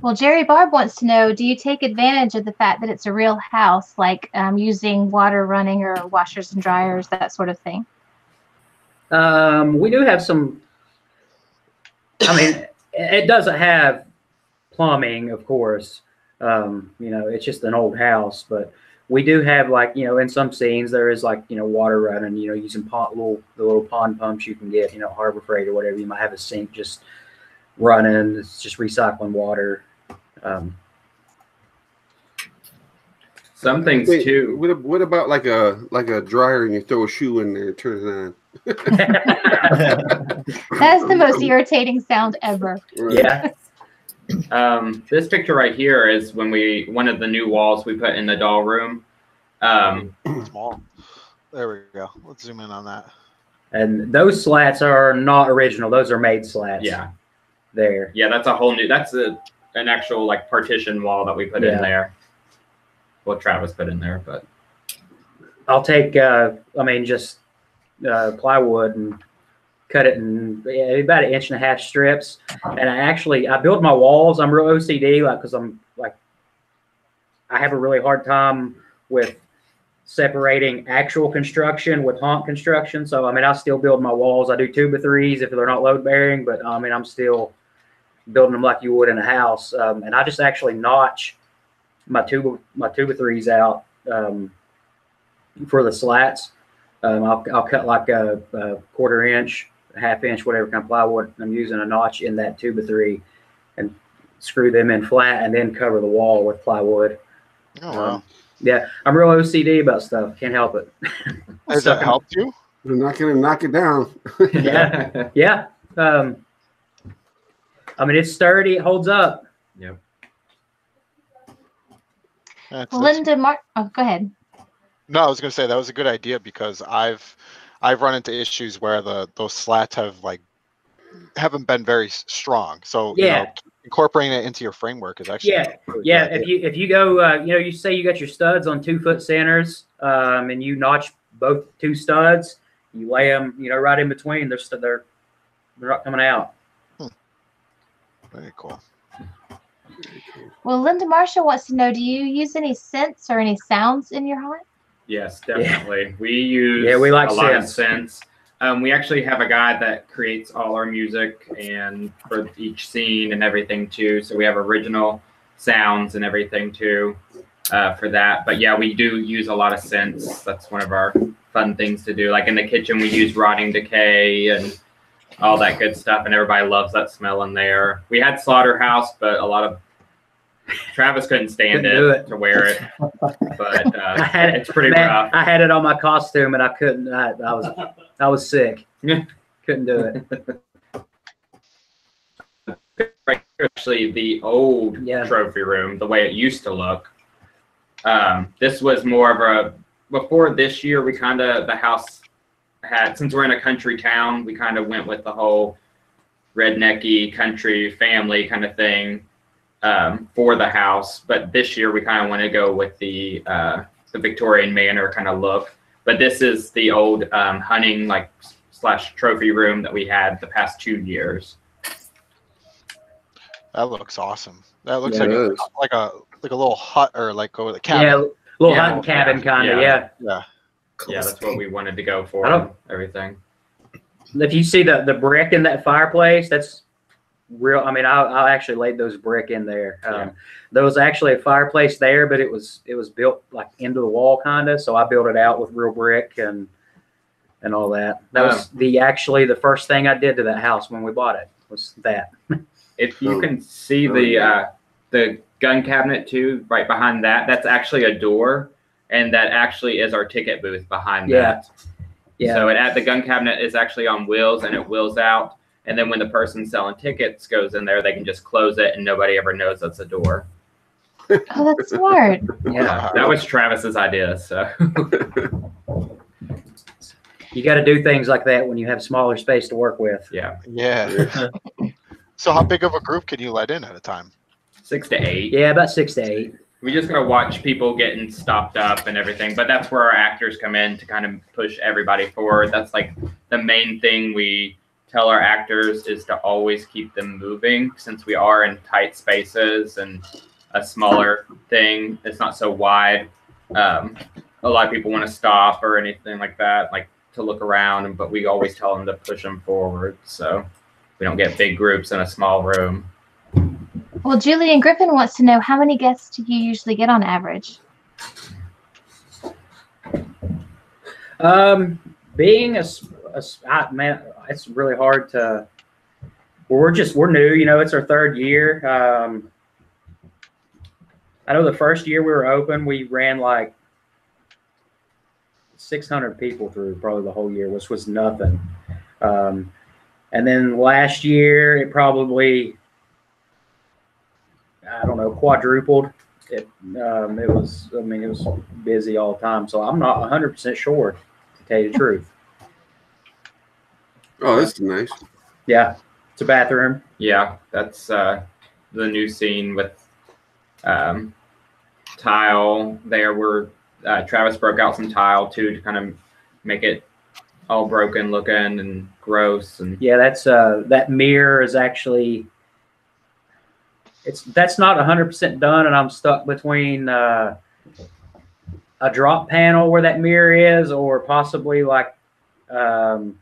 Well, Jerry Barb wants to know, do you take advantage of the fact that it's a real house, like using water running or washers and dryers, that sort of thing? We do have some, it doesn't have plumbing, of course. It's just an old house, but we do have, like, in some scenes there is like, water running, using the little pond pumps you can get, Harbor Freight or whatever. You might have a sink just running. It's just recycling water. Some things too. What about like a dryer and you throw a shoe in there, turn it on? That's the most irritating sound ever. Right. Yeah. This picture right here is when one of the new walls we put in the doll room. Small. There we go. Let's zoom in on that. And those slats are not original. Those are made slats. Yeah. There. Yeah, that's a whole new. That's an actual like partition wall that we put in there. Well, Travis put in there, but I'll take. Just plywood and cut it in about 1.5 inch strips. And I build my walls. I'm real OCD, because I have a really hard time with separating actual construction with haunt construction. So I still build my walls. I do 2x3s if they're not load bearing, but I'm still building them like you would in a house. And I just actually notch my 2x3s out for the slats. I'll cut like a 1/4 inch, 1/2 inch, whatever kind of plywood I'm using, a notch in that 2x3 and screw them in flat and then cover the wall with plywood. Oh, wow. Yeah, I'm real OCD about stuff. Can't help it. Has that helped you? You're not going to knock it down. Yeah. Yeah. It's sturdy. It holds up. Yep. Linda go ahead. No, I was going to say that was a good idea because I've run into issues where those slats haven't been very strong. So incorporating it into your framework is actually If you go, you say you got your studs on 2-foot centers, and you notch both 2 studs, you lay them, right in between. They're not coming out. Very cool. Well, Linda Marshall wants to know: do you use any scents or any sounds in your haunt? Yes, definitely. We use we like a lot of scents. We actually have a guy that creates all our music and for each scene and everything too. So we have original sounds and everything too for that. But yeah, we do use a lot of scents. That's one of our fun things to do. Like in the kitchen, we use rotting decay and all that good stuff. And everybody loves that smell in there. We had Slaughterhouse, but a lot of Travis couldn't stand it to wear it, but it's pretty rough. I had it on my costume and I couldn't. I was sick. Couldn't do it. Actually, the old trophy room, the way it used to look. This was more of before this year. The house had, since we're in a country town, we kind of went with the whole rednecky country family kind of thing. For the house, but this year we kind of want to go with the Victorian Manor kind of look. But this is the old hunting / trophy room that we had the past 2 years. That looks awesome. That looks like a little hut or a cabin. Yeah, little hunting cabin kind of. Yeah. Yeah, that's what we wanted to go for. And everything. If you see the brick in that fireplace, that's real. I actually laid those brick in there. There was actually a fireplace there, but it was built into the wall kind of. So I built it out with real brick and all that. That was the first thing I did to that house when we bought it was that. If you can see the gun cabinet too, right behind that, that's actually a door, and that actually is our ticket booth behind that. Yeah. So the gun cabinet is actually on wheels, and it wheels out. And then when the person selling tickets goes in there, they can just close it and nobody ever knows that's a door. Oh, that's smart. Yeah, that was Travis's idea. So you got to do things like that when you have smaller space to work with. Yeah. Yeah. So how big of a group can you let in at a time? 6 to 8. Yeah, about 6 to 8. We just got to watch people getting stopped up and everything. But that's where our actors come in to kind of push everybody forward. That's the main thing we tell our actors is to always keep them moving, since we are in tight spaces and a smaller thing. It's not so wide. A lot of people want to stop or anything like that, to look around, but we always tell them to push them forward so we don't get big groups in a small room. Well, Julian Griffin wants to know, how many guests do you usually get on average? Being man, it's really hard to. We're new, it's our 3rd year. I know the first year we were open, we ran like 600 people through probably the whole year, which was nothing. And then last year, it probably, I don't know, quadrupled. It was, I mean, it was busy all the time. So I'm not 100% sure, to tell you the truth. Oh, that's nice. Yeah, it's a bathroom. Yeah, that's the new scene with tile there. Where Travis broke out some tile too to kind of make it all broken looking and gross. And yeah, that's that mirror is actually that's not 100% done, and I'm stuck between a drop panel where that mirror is, or possibly like kind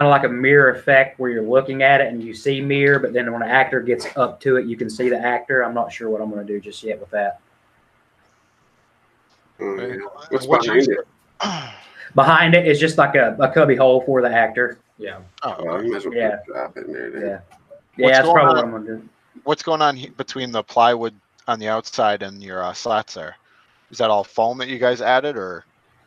of like a mirror effect where you're looking at it and you see mirror, but then when an actor gets up to it, you can see the actor. I'm not sure what I'm going to do just yet with that. What's behind it? Behind it is just like a cubby hole for the actor. yeah. Oh, you might as well Yeah. put a drop in there then. Yeah. What's Yeah, that's going probably on? what I'm going to do. What's going on between the plywood on the outside and your slats there? Is that all foam that you guys added, or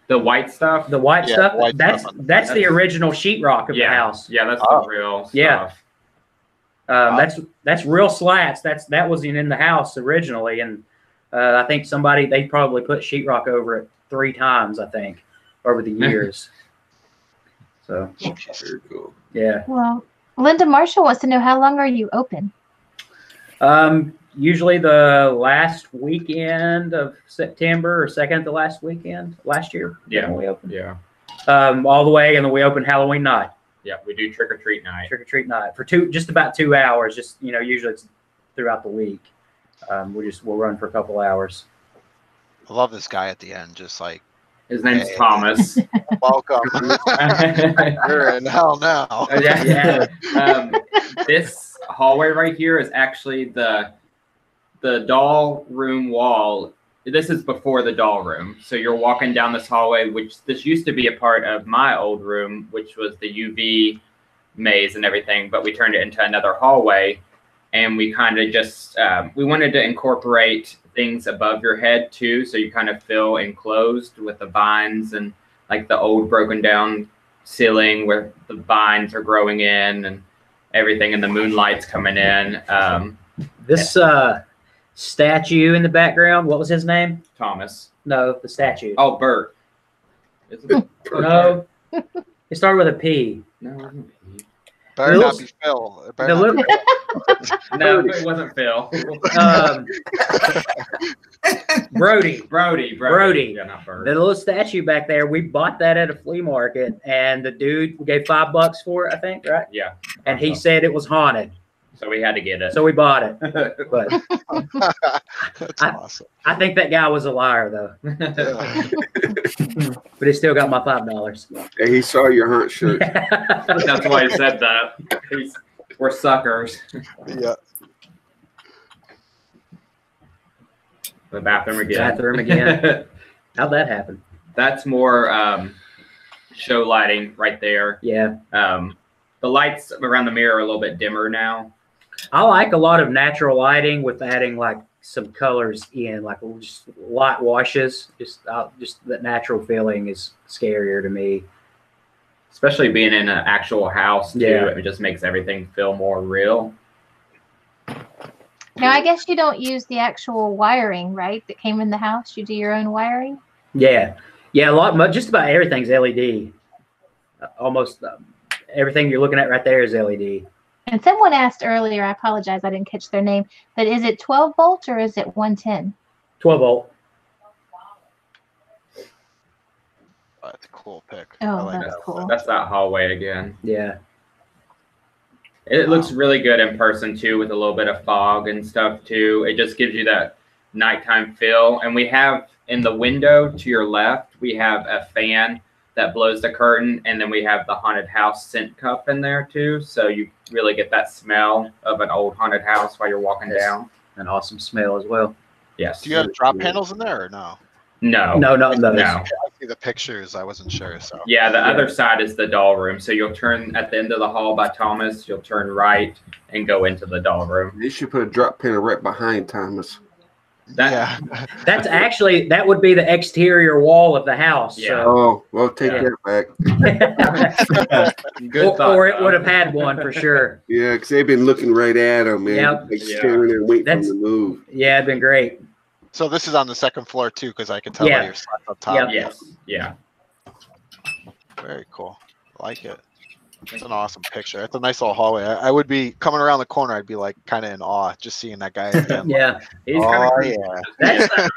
The white stuff. The white Yeah, stuff, white that's stuff. that's the original sheetrock of the house. Yeah, that's Oh. the real Yeah. stuff. That's real slats. That wasn't in the house originally, and I think they probably put sheetrock over it 3 times, I think, over the years. So Very cool. yeah. Well, Linda Marshall wants to know, how long are you open? Usually the last weekend of September, or second to last weekend last year. Yeah. when we opened. Yeah. All the way, and then we open Halloween night. Yeah, we do trick or treat night. Trick or treat night for just about 2 hours. Just usually it's throughout the week. We'll run for a couple hours. I love this guy at the end, just like, His name's Hey. Thomas. welcome. You're in hell now. Yeah. This hallway right here is actually the doll room wall. This is before the doll room. So you're walking down this hallway, which this used to be a part of my old room, which was the UV maze and everything, but we turned it into another hallway. And we kind of just, we wanted to incorporate things above your head too. So you kind of feel enclosed with the vines and like the old broken down ceiling where the vines are growing in and everything, and the moonlight's coming in. This statue in the background, what was his name? Thomas. No, the statue. Oh, Bert. Is it? No, it started with a P. No, it wasn't he. Better not be Phil. It better The not little, be No, it wasn't Phil. Brody. Brody. Yeah, not Bert. The little statue back there, we bought that at a flea market, and the dude, we gave $5 for it, I think, right? Yeah. And he said it was haunted, So we had to get it. so we bought it. But That's awesome. I think that guy was a liar, though. But he still got my $5. Hey, he saw your hunt shirt. That's why he said that. We're suckers. Yeah. The bathroom again. Bathroom again. How'd that happen? That's more show lighting right there. Yeah. The lights around the mirror are a little bit dimmer now. I like a lot of natural lighting with adding like some colors in, like just light washes. Just that natural feeling is scarier to me. Especially being in an actual house too, Yeah. it just makes everything feel more real. Now, I guess you don't use the actual wiring, right? That came in the house. You do your own wiring. Yeah. Just about everything's LED. Almost everything you're looking at right there is LED. And someone asked earlier, I apologize, I didn't catch their name, but is it 12 volt or is it 110? 12 volt. That's a cool pick. Oh, I like that's that. cool. That's that hallway again. Yeah. It looks really good in person too, with a little bit of fog and stuff too. It just gives you that nighttime feel. And we have in the window to your left, we have a fan that blows the curtain, and then we have the haunted house scent cup in there too. So you really get that smell of an old haunted house while you're walking down. An awesome smell as well. Yes. Do you have drop panels in there or no? No. No, not those. No. I see me the pictures. I wasn't sure. So Yeah, the other side is the doll room. So you'll turn at the end of the hall by Thomas. You'll turn right and go into the doll room. You should put a drop pin right behind Thomas. yeah. That's actually, that would be the exterior wall of the house. Yeah. Oh, well, take that back. Good thought, or it though. would have had one for sure. Yeah, because they've been looking right at him, man. Yep. Like staring and waiting for That's- him to move. Yeah, it'd been great. So this is on the second floor too, because I can tell by your slide up top. Yep. Yes. Yeah. Very cool. I like it. It's an awesome picture. It's a nice little hallway. I would be coming around the corner. I'd be like kind of in awe just seeing that guy again. Yeah. He's Oh kinda yeah. That's,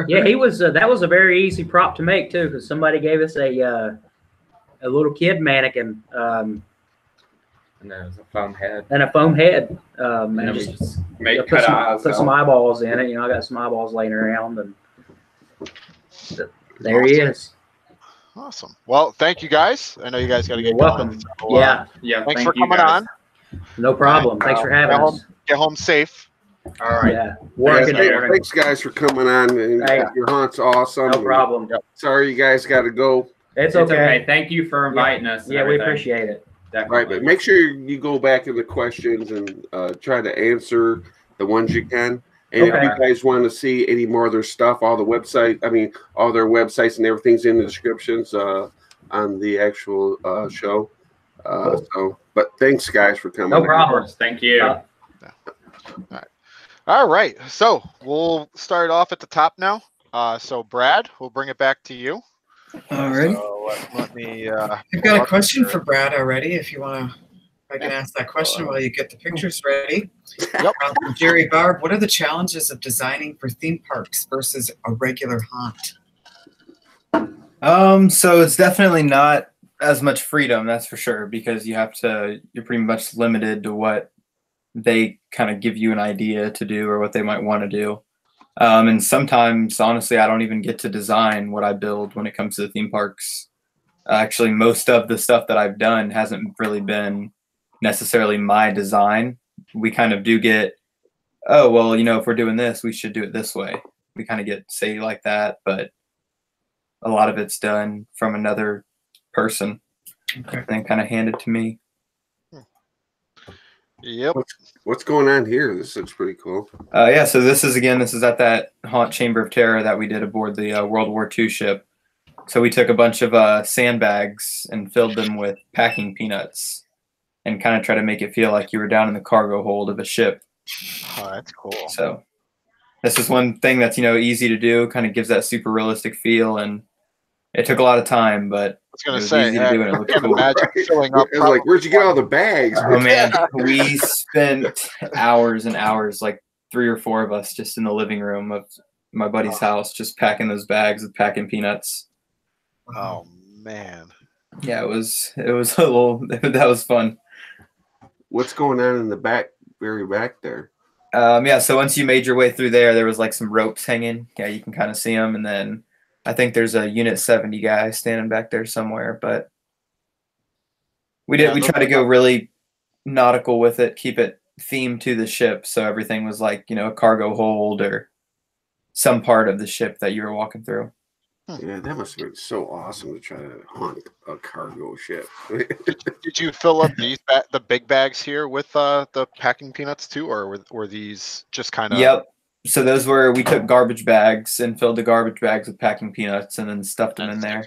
yeah, he was. That was a very easy prop to make too, because somebody gave us a little kid mannequin And there's a foam head. and a foam head. And then And we just just put make cut eyes. some eyeballs in it. You know, I got some eyeballs laying around, and there he is. Awesome. Well, thank you guys. I know you guys got to get You're welcome. going. So, Yeah, Yeah. Thanks thank for you coming guys. on. no problem. Thanks for having us. Get home safe. All right. Yeah, working Hey, there. thanks, guys, for coming on. And Hey. your haunt's awesome. No problem. Sorry you guys got to go. It's It's okay. okay. Thank you for inviting us. and Yeah, we everything. appreciate it. Definitely. Right, but make sure you go back in the questions and try to answer the ones you can. And Okay. if you guys want to see any more of their stuff, all their websites and everything's in the descriptions on the actual show. But thanks, guys, for coming. No Of problem. course. Thank you. All right. So we'll start off at the top now. So Brad, we'll bring it back to you. All right. So let me. I've got a question for Brad already. If you want to, I can ask that question while you get the pictures ready. Yep. From Jerry Barb, what are the challenges of designing for theme parks versus a regular haunt? So it's definitely not as much freedom, that's for sure, because you're pretty much limited to what they kind of give you an idea to do or what they might want to do. And sometimes, honestly, I don't even get to design what I build when it comes to the theme parks. Actually, most of the stuff that I've done hasn't really been necessarily my design. We kind of do get, oh, well, if we're doing this, we should do it this way. We kind of get say like that, but a lot of it's done from another person and then kind of handed to me. Yep. What's going on here? This looks pretty cool. Yeah, so this is at that Haunt Chamber of Terror that we did aboard the World War II ship. So we took a bunch of sandbags and filled them with packing peanuts and kind of try to make it feel like you were down in the cargo hold of a ship. Oh, that's cool. So this is one thing that's, easy to do, kind of gives that super realistic feel. And it took a lot of time, but I was going it to was say, easy to do, and it I looked can't cool. imagine filling up. I was like, where'd you get all the bags? Oh man, we spent hours and hours, like 3 or 4 of us, just in the living room of my buddy's house, just packing those bags with packing peanuts. Oh man. Yeah, it was a little, that was fun. What's going on in the back, very back there? Yeah, so once you made your way through there was like some ropes hanging. Yeah, you can kind of see them, and then I think there's a Unit 70 guy standing back there somewhere, but we try to go really nautical with it, keep it themed to the ship, so everything was like, a cargo hold or some part of the ship that you were walking through. Yeah, that must have been so awesome to try to haunt a cargo ship. Did you fill up the big bags here with the packing peanuts too, or were these just kind of? Yep. So we took garbage bags and filled the garbage bags with packing peanuts and then stuffed them in there.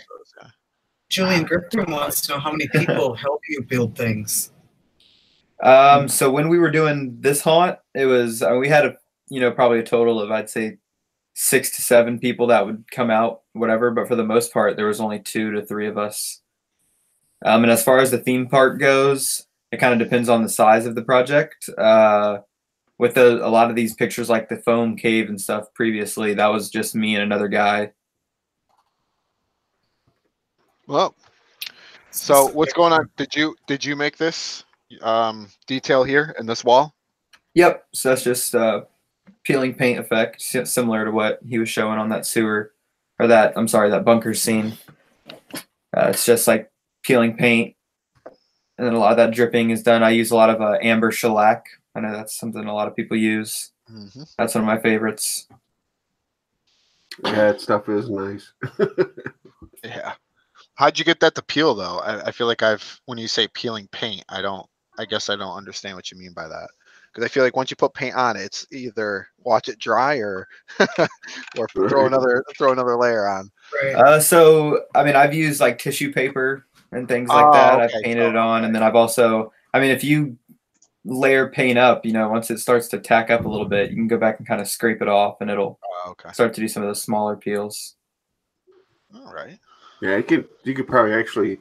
Julian Griffin wants to know how many people help you build things. So when we were doing this haunt, it was we had probably a total of, I'd say, 6 to 7 people that would come out, whatever. But for the most part, there was only 2 to 3 of us. And as far as the theme park goes, it kind of depends on the size of the project. With a lot of these pictures, like the foam cave and stuff previously, that was just me and another guy. Well, so what's going on? Did you make this detail here in this wall? Yep. So that's just peeling paint effect, similar to what he was showing on that sewer, or that bunker scene. It's just like peeling paint, and then a lot of that dripping is done. I use a lot of amber shellac. I know that's something a lot of people use. Mm-hmm. That's one of my favorites. Yeah, that stuff is nice. Yeah. How'd you get that to peel though? I feel like when you say peeling paint, I guess I don't understand what you mean by that. Because I feel like once you put paint on it, it's either watch it dry or or throw another layer on. Right. So I mean, I've used like tissue paper and things like that. Okay. I've painted it on, and then I've also, I mean, if you layer paint up, once it starts to tack up a little bit, you can go back and kind of scrape it off, and it'll start to do some of those smaller peels. All right. Yeah, you could probably actually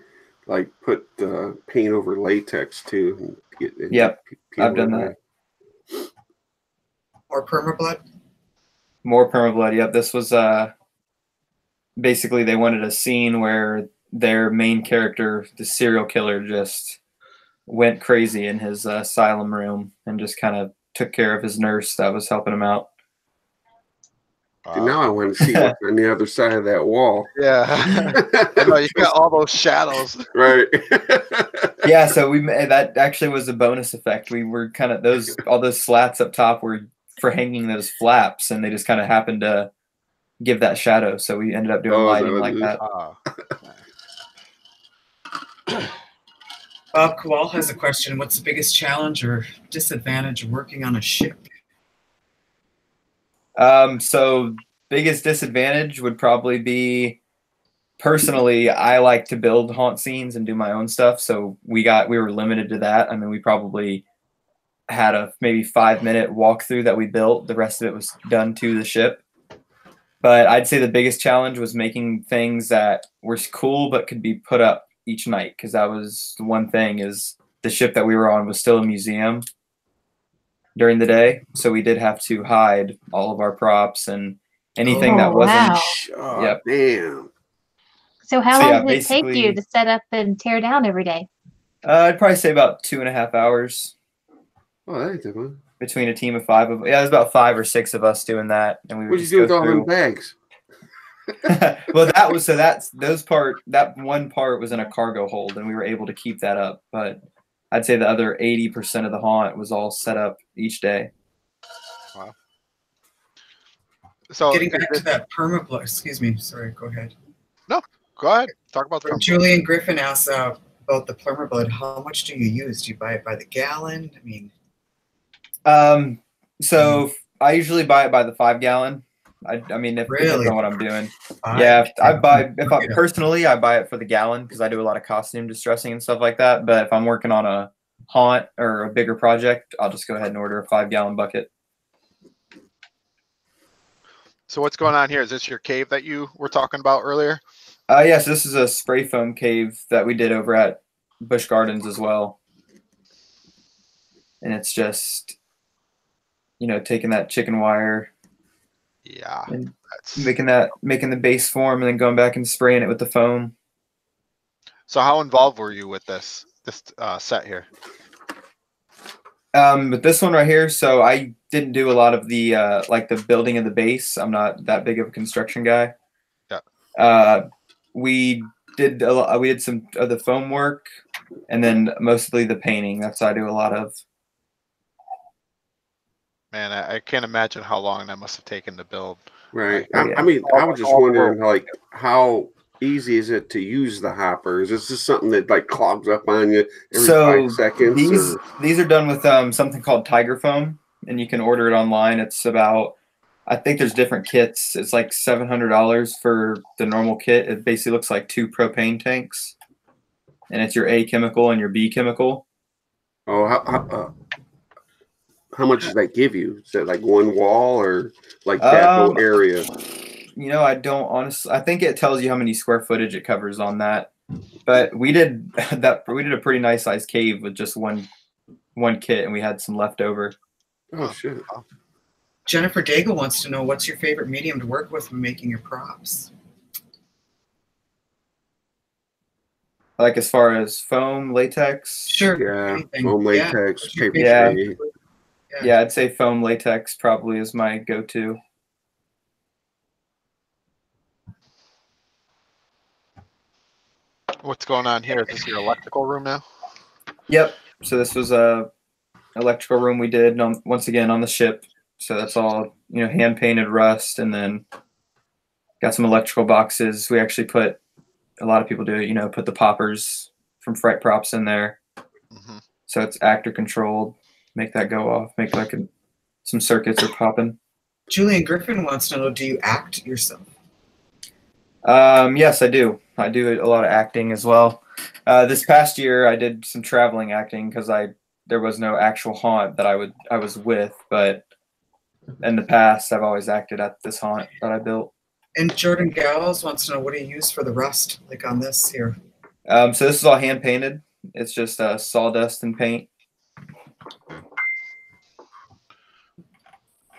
like put paint over latex too. Yep, I've done that. Or permablood? More permablood. Yep, this was basically they wanted a scene where their main character, the serial killer, just went crazy in his asylum room and just kind of took care of his nurse that was helping him out. And now I want to see what's on the other side of that wall. Yeah, I know you got all those shadows. Right. Yeah, so that actually was a bonus effect. We were kind of all those slats up top were for hanging those flaps, and they just kind of happened to give that shadow. So we ended up doing lighting like that. Bob Kowal has a question. What's the biggest challenge or disadvantage of working on a ship? So biggest disadvantage would probably be, personally, I like to build haunt scenes and do my own stuff. So we were limited to that. I mean, we probably had a maybe 5-minute walkthrough that we built. The rest of it was done to the ship. But I'd say the biggest challenge was making things that were cool but could be put up each night, because that was the one thing, is the ship that we were on was still a museum during the day, so we did have to hide all of our props and anything that wasn't. Wow. Yep. Damn. So how long did it take you to set up and tear down every day? I'd probably say about 2.5 hours. Oh, that ain't that one. Between a team of 5 of, it was about 5 or 6 of us doing that, and we would What'd you do with all them bags? Well, that one part was in a cargo hold, and we were able to keep that up. But I'd say the other 80% of the haunt was all set up each day. Wow. So getting back to that permablood, excuse me, sorry, go ahead. No, go ahead. Talk about the Julian Griffin asks about the permablood. How much do you use? Do you buy it by the gallon? I mean, so I usually buy it by the 5-gallon. I mean, if really? depends on what I'm doing. Yeah, I buy it for the gallon, because I do a lot of costume distressing and stuff like that. But if I'm working on a haunt or a bigger project, I'll just go ahead and order a 5-gallon bucket. So what's going on here? Is this your cave that you were talking about earlier? Yes, this is a spray foam cave that we did over at Busch Gardens as well. And it's just, taking that chicken wire. Yeah, and making the base form, and then going back and spraying it with the foam. So how involved were you with this set here? With this one right here, so I didn't do a lot of the like the building of the base. I'm not that big of a construction guy. Yeah. We did some of the foam work, and then mostly the painting. That's what I do a lot of. Man, I can't imagine how long that must have taken to build. Right. I mean, I was just wondering, like, how easy is it to use the hopper? Is this just something that like clogs up on you every 5 seconds? These are done with something called Tiger Foam, and you can order it online. It's about, I think there's different kits. It's like $700 for the normal kit. It basically looks like 2 propane tanks, and it's your A chemical and your B chemical. Oh, how much does that give you? Is that like one wall or like that whole area? I don't honestly. I think it tells you how many square footage it covers on that. But we did that. We did a pretty nice sized cave with just one kit, and we had some left over. Oh shit! Jennifer Daigle wants to know, what's your favorite medium to work with when making your props? Like as far as foam, latex? Sure. Yeah, anything. foam, latex, paper spray. Yeah, I'd say foam, latex probably is my go-to. What's going on here? Is this your electrical room now? Yep. So this was a electrical room we did once again on the ship. So that's all, hand painted rust, and then got some electrical boxes. We actually put a lot of people do it, you know, put the poppers from Fright Props in there. Mm-hmm. So it's actor controlled. Make that go off. Make like some circuits are popping. Julian Griffin wants to know, do you act yourself? Yes, I do. I do a lot of acting as well. This past year, I did some traveling acting because there was no actual haunt that I was with, but in the past, I've always acted at this haunt that I built. And Jordan Gallows wants to know, what do you use for the rust, like on this here? So this is all hand painted. It's just sawdust and paint.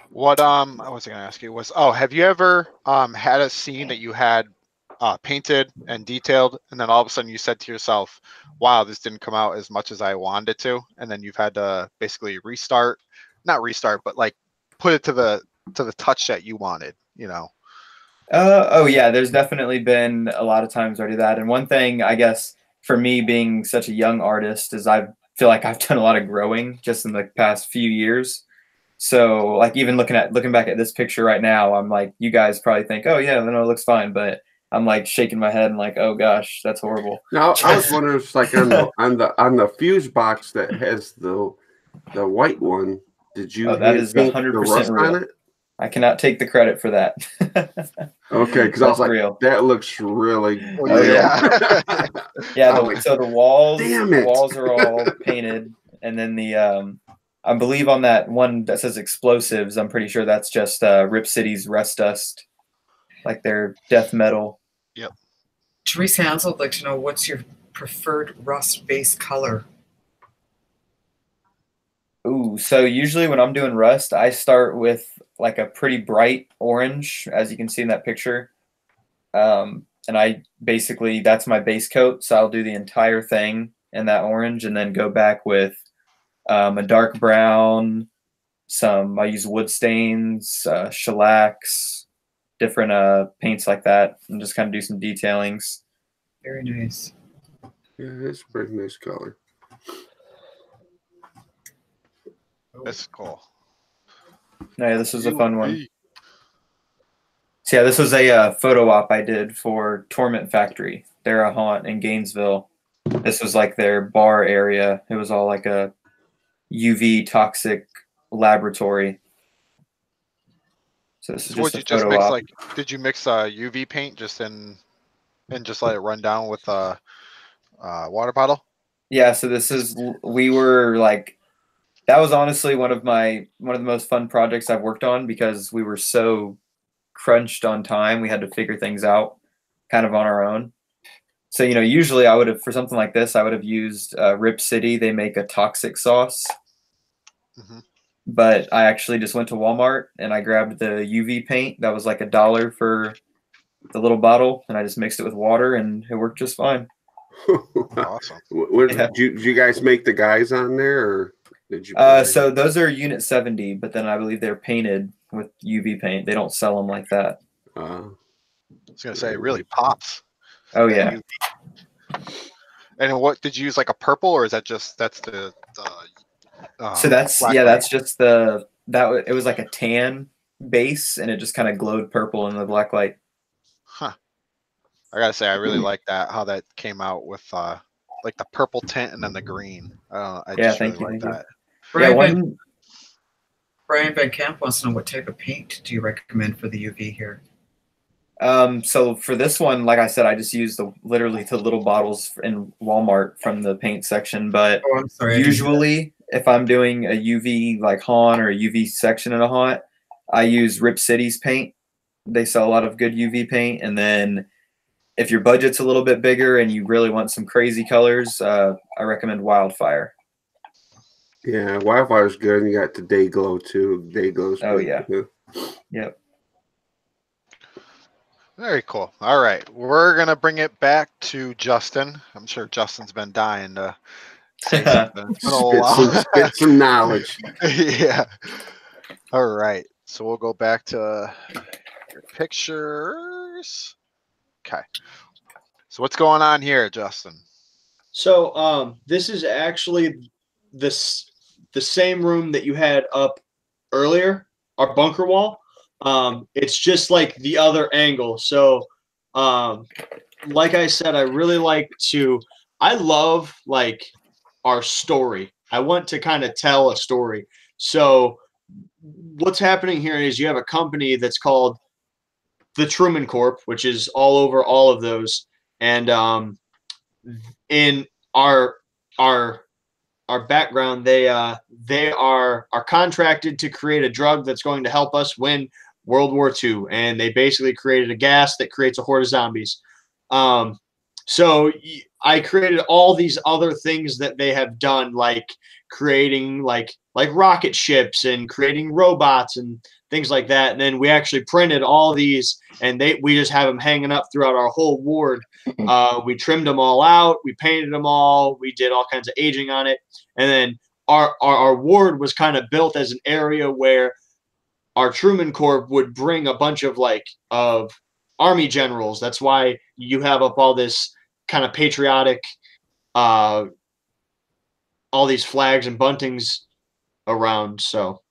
What I was gonna ask you was, have you ever had a scene that you had painted and detailed, and then all of a sudden you said to yourself, wow, this didn't come out as much as I wanted it to, and then you've had to basically not restart, but like put it to the touch that you wanted, you know? Oh yeah, there's definitely been a lot of times where I do that. And one thing, I guess, for me being such a young artist is I feel like I've done a lot of growing just in the past few years. So like even looking back at this picture right now, I'm like, you guys probably think, oh yeah, no, it looks fine, but I'm like shaking my head and like, oh gosh, that's horrible. Now I was wondering if it's like on the fuse box that has the white one. Did you? Oh, that is 100% real. on it? I cannot take the credit for that. Okay, because I was like, real. that looks really. Oh yeah, yeah. So the walls are all painted, and then the I believe on that one that says explosives, I'm pretty sure that's just Rip City's Rust Dust, like their death metal. Yep. Teresa Hansel would like to know, what's your preferred rust base color? Ooh, so usually when I'm doing rust, I start with like a pretty bright orange, as you can see in that picture. And I basically, that's my base coat. So I'll do the entire thing in that orange and then go back with a dark brown, I use wood stains, shellacs, different paints like that, and just kind of do some detailings. Very nice. Yeah, it's a pretty nice color. That's cool. Yeah, this was a fun one. So yeah, this was a photo op I did for Torment Factory. They're a haunt in Gainesville. This was like their bar area. It was all like a UV toxic laboratory. So this is just a photo op. Did you mix UV paint just and just let it run down with a water bottle? Yeah, so we were like, that was honestly one of the most fun projects I've worked on because we were so crunched on time. We had to figure things out kind of on our own. So, you know, usually I would have, for something like this, I would have used Rip City. They make a toxic sauce. Mm-hmm. But I actually just went to Walmart and I grabbed the UV paint. That was like $1 for the little bottle. And I just mixed it with water and it worked just fine. Awesome. Did you guys make the guys on there, or did you? So those are Unit 70, but then I believe they're painted with UV paint. They don't sell them like that. I was gonna say, it really pops. Oh yeah. And what did you use, like a purple, or is that just that's the? So that's just it was like a tan base, and it just kind of glowed purple in the black light. Huh. I gotta say, I really like that, how that came out with like the purple tint and then the green. I just really like that. Brian Van Camp wants to know, what type of paint do you recommend for the UV here? So for this one, like I said, I just used literally the little bottles in Walmart from the paint section. But I'm sorry, usually, if I'm doing a UV like haunt or a UV section in a haunt, I use Rip City's paint. They sell a lot of good UV paint. And then if your budget's a little bit bigger and you really want some crazy colors, I recommend Wildfire. Yeah, Wildfire's good. And you got the Day Glow too. Day Glow's Oh yeah. Too. Yep. Very cool. All right, we're gonna bring it back to Justin. I'm sure Justin's been dying to say something. It's been a while. Spit some knowledge. Yeah. All right, so we'll go back to your pictures. Okay. So what's going on here, Justin? So this is actually the same room that you had up earlier, our bunker wall. It's just like the other angle. So like I said, I love like our story. I want to kind of tell a story. So what's happening here is you have a company that's called the Truman Corp, which is all over all of those. And in our background, they are contracted to create a drug that's going to help us win World War II, and they basically created a gas that creates a horde of zombies. So I created all these other things that they have done, like creating like rocket ships and creating robots and things like that. And then we actually printed all these, and we just have them hanging up throughout our whole ward. We trimmed them all out, we painted them all, we did all kinds of aging on it, and then our ward was kind of built as an area where our Truman Corp would bring a bunch of army generals. That's why you have up all this kind of patriotic, all these flags and buntings around. So,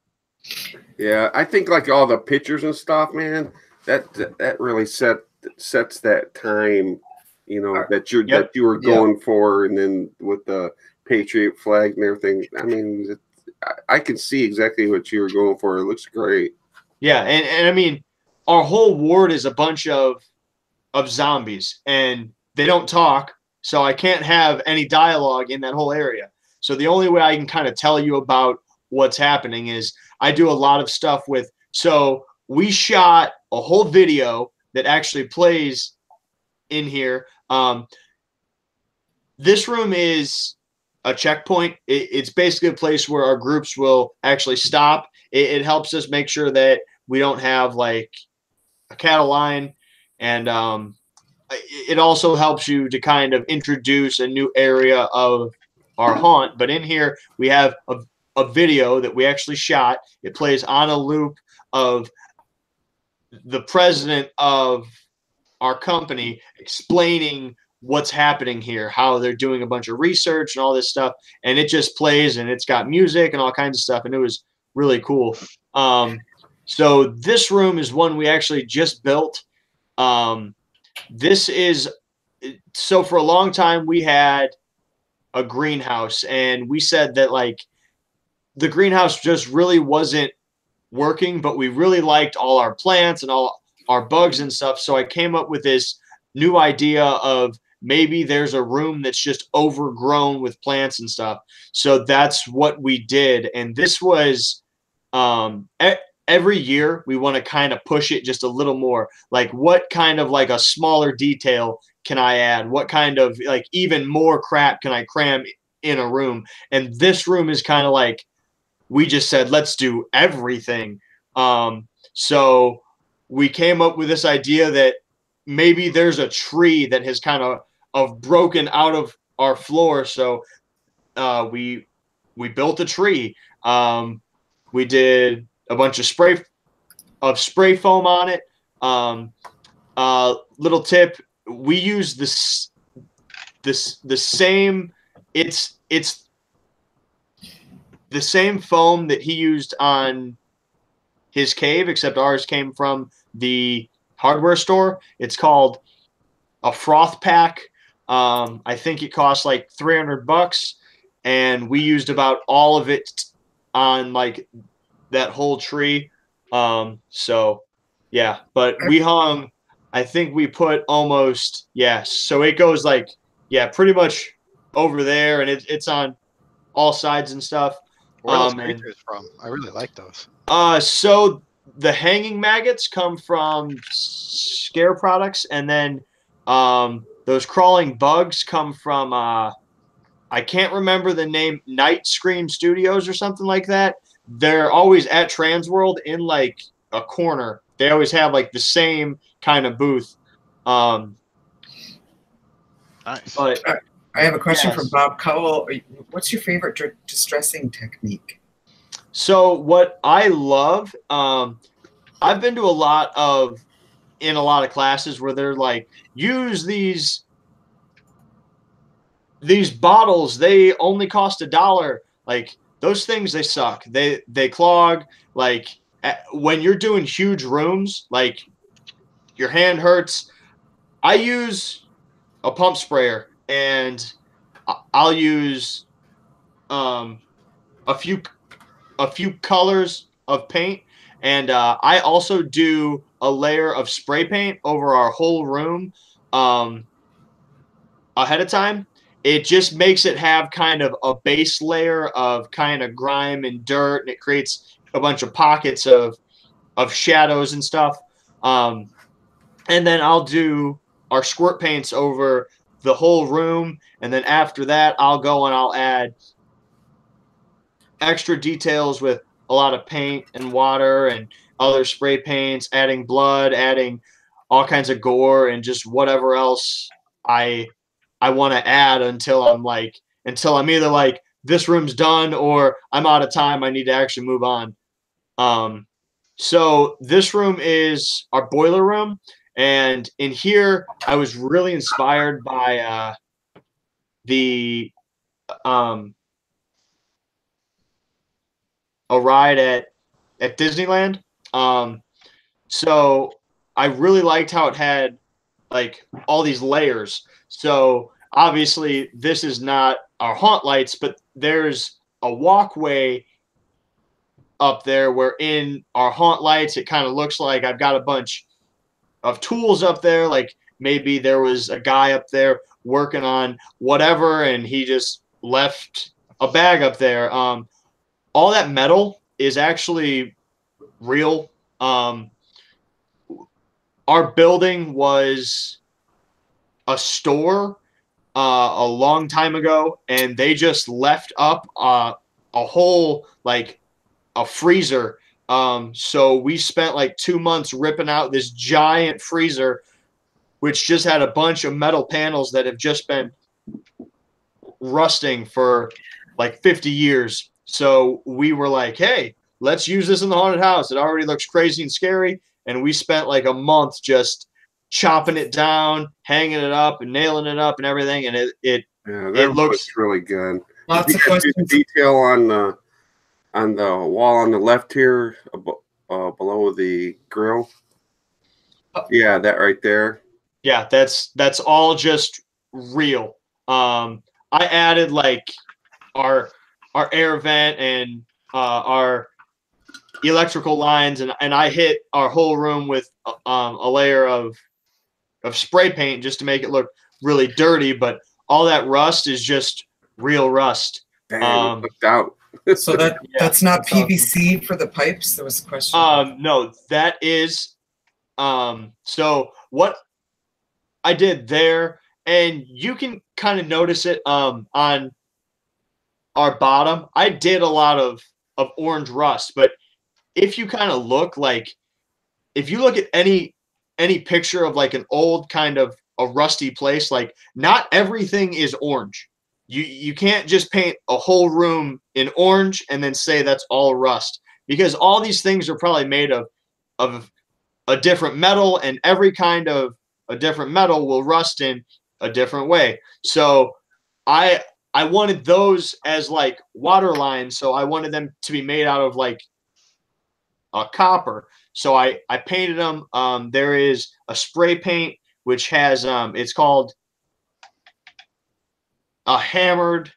yeah, I think like all the pictures and stuff, man, that really sets that time, you know, that you were going for, and then with the Patriot flag and everything. I mean, I can see exactly what you were going for. It looks great. Yeah, and I mean, our whole ward is a bunch of zombies, and they don't talk, so I can't have any dialogue in that whole area. So the only way I can kind of tell you about what's happening is I do a lot of stuff with. So we shot a whole video that actually plays in here. This room is a checkpoint. It's basically a place where our groups will actually stop. It helps us make sure that we don't have like a cattle line, and it also helps you to kind of introduce a new area of our haunt. But in here we have a video that we actually shot. It plays on a loop of the president of our company explaining what's happening here, how they're doing a bunch of research and all this stuff, and it just plays, and it's got music and all kinds of stuff, and it was really cool. So this room is one we actually just built. This is, so for a long time we had a greenhouse, and we said that like the greenhouse just really wasn't working, but we really liked all our plants and all our bugs and stuff. So I came up with this new idea of maybe there's a room that's just overgrown with plants and stuff. So that's what we did. And this was every year we want to kind of push it just a little more. Like what kind of like a smaller detail can I add? What kind of like even more crap can I cram in a room? And this room is kind of like, we just said, let's do everything. So we came up with this idea that maybe there's a tree that has kind of broken out of our floor. So we built a tree. We did a bunch of spray foam on it. Little tip: we use the same. It's the same foam that he used on his cave, except ours came from the hardware store. It's called a froth pack. I think it costs like $300, and we used about all of it on like that whole tree. So yeah, but we hung, I think we put almost, so it goes like, pretty much over there, and it's on all sides and stuff. Where are those creatures from? I really like those. So the hanging maggots come from Scare Products, and then those crawling bugs come from I can't remember the name, Night Scream Studios or something like that. They're always at Transworld in like a corner. They always have like the same kind of booth. Nice. But I have a question from Bob Cowell. What's your favorite distressing technique? So what I love, I've been to a lot of classes where they're like, use these bottles, they only cost $1. Like those things, they suck. They clog. Like when you're doing huge rooms, like your hand hurts. I use pump sprayer, and I'll use a few colors of paint, and I also do a layer of spray paint over our whole room ahead of time. It just makes it have kind of a base layer of kind of grime and dirt, and it creates a bunch of pockets of shadows and stuff. And then I'll do our squirt paints over the whole room, and then after that, I'll go and I'll add extra details with a lot of paint and water and other spray paints, adding blood, adding all kinds of gore, and just whatever else I want to add until I'm either like, this room's done, or I'm out of time, I need to actually move on. So this room is our boiler room, and in here I was really inspired by a ride at Disneyland. So I really liked how it had like all these layers. So obviously this is not our haunt lights, but there's a walkway up there where in our haunt lights, it kind of looks like I've got a bunch of tools up there. Like maybe there was a guy up there working on whatever, and he just left a bag up there. All that metal is actually real. Our building was a store a long time ago, and they just left up a whole, like, a freezer. So we spent like 2 months ripping out this giant freezer, which just had a bunch of metal panels that have just been rusting for like 50 years. So we were like, hey, let's use this in the haunted house. It already looks crazy and scary. And we spent like a month just chopping it down, hanging it up, and nailing it up and everything. And it looks really good. Lots of questions. Detail on the wall on the left here, below the grill. Yeah, that right there. Yeah, that's all just real. I added like our air vent and our electrical lines, and I hit our whole room with a layer of spray paint just to make it look really dirty. But all that rust is just real rust. Damn, it looked out. So that's not PVC awesome. For the pipes? There was a question. No, that is. So what I did there, and you can kind of notice it on our bottom. I did a lot of orange rust, but if you kind of look, like, if you look at any picture of like an old kind of a rusty place, like, not everything is orange. You can't just paint a whole room in orange and then say that's all rust, because all these things are probably made of a different metal, and every kind of a different metal will rust in a different way. So I wanted those as like water lines, so I wanted them to be made out of like a copper. So I painted them. There is a spray paint which has it's called a hammered.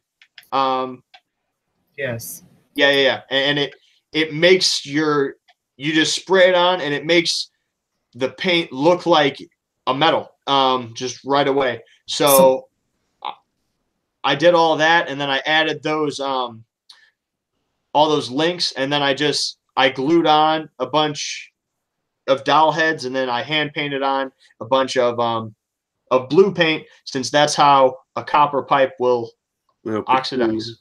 Yes. Yeah. And it makes you just spray it on, and it makes the paint look like a metal just right away. So I did all that, and then I added those all those links, and then I glued on a bunch of doll heads, and then I hand painted on a bunch of blue paint, since that's how a copper pipe will oxidize.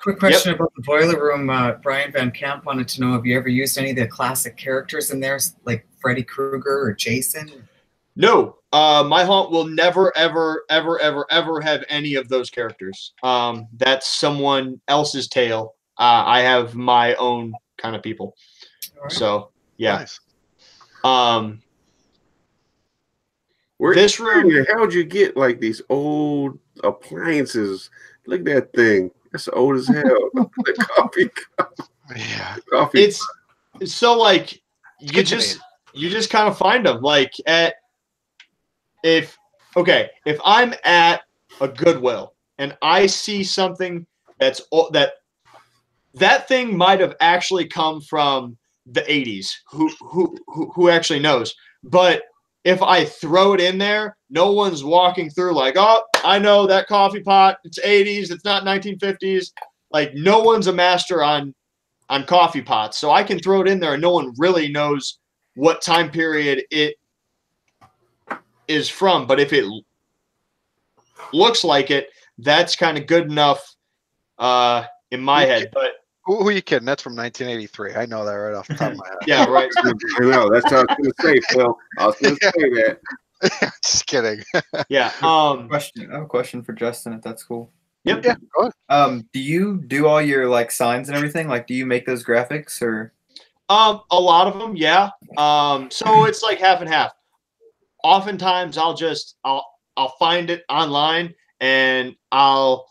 Quick question about the boiler room. Brian Van Camp wanted to know, have you ever used any of the classic characters in there, like Freddy Krueger or Jason? No. My haunt will never, ever, ever, ever, ever have any of those characters. That's someone else's tale. I have my own kind of people. Right. So, yeah. Nice. This room, how'd you get like these old appliances? Look at that thing. That's old as hell. The coffee cup. Yeah. Coffee. It's so like you just kind of find them like at if I'm at a Goodwill and I see something that thing might have actually come from the 80s. Who actually knows? But if I throw it in there, no one's walking through like, oh, I know that coffee pot. It's 80s. It's not 1950s. Like, no one's a master on coffee pots, so I can throw it in there and no one really knows what time period it is from. But if it looks like it, that's kind of good enough in my head. But who are you kidding? That's from 1983. I know that right off the top of my head. Yeah, right. I know. That's what I was going to say, Phil. I was going to say that. Just kidding. Yeah. I have a question for Justin, if that's cool. Yep. Yeah. Go ahead. Do you do all your like signs and everything? Like, do you make those graphics or? A lot of them, yeah. So it's like half and half. Oftentimes, I'll find it online and I'll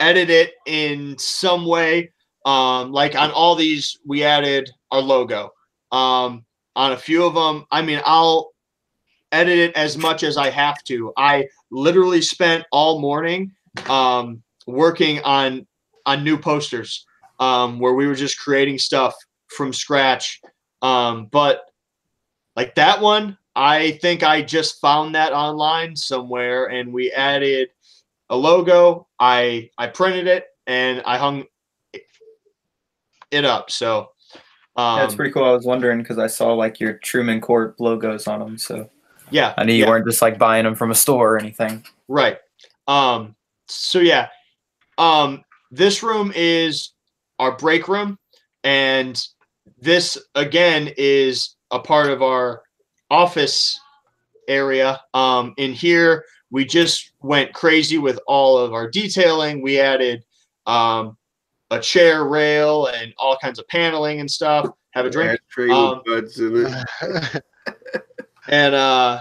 edit it in some way. Like on all these, we added our logo. On a few of them, I mean, I'll edit it as much as I have to. I literally spent all morning working on new posters where we were just creating stuff from scratch. But like that one, I think I just found that online somewhere and we added a logo. I printed it and I hung it up. So That's pretty cool. I was wondering because I saw like your Truman Court logos on them. So yeah, I knew you weren't just like buying them from a store or anything. Right. So yeah, this room is our break room, and this again is a part of our office area. In here, we just went crazy with all of our detailing. We added a chair rail and all kinds of paneling and stuff. Have a drink. With buds in it. And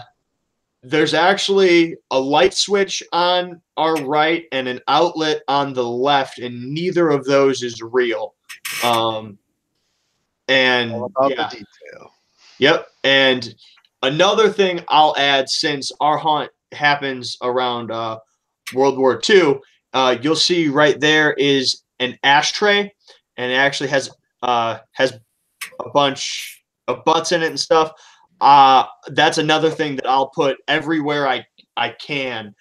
there's actually a light switch on our right and an outlet on the left, and neither of those is real. And All about yeah. the detail. Yep. And another thing I'll add, since our haunt happens around World War II, you'll see right there is an ashtray, and it actually has a bunch of butts in it and stuff. That's another thing that I'll put everywhere I can,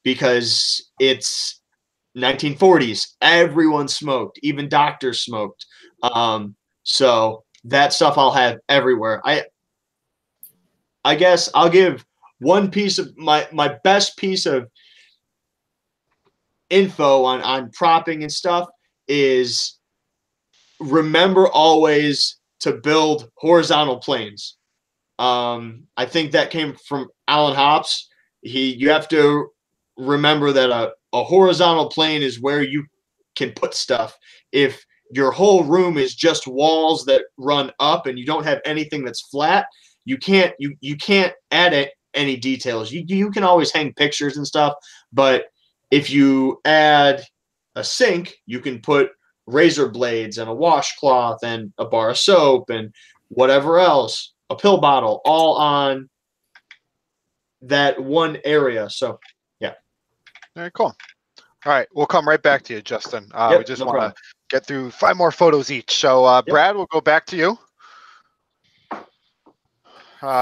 because it's 1940s. Everyone smoked, even doctors smoked. So that stuff I'll have everywhere. I guess I'll give one piece of my best piece of info on propping and stuff is remember always to build horizontal planes. I think that came from Alan Hops. You have to remember that a horizontal plane is where you can put stuff. If your whole room is just walls that run up and you don't have anything that's flat, you can't add any details. You can always hang pictures and stuff, but if you add a sink, you can put razor blades and a washcloth and a bar of soap and whatever else, a pill bottle, all on that one area. So, yeah. Very cool. All right, we'll come right back to you, Justin. Yep, we just no want to problem. get through 5 more photos each. So, Brad, we'll go back to you.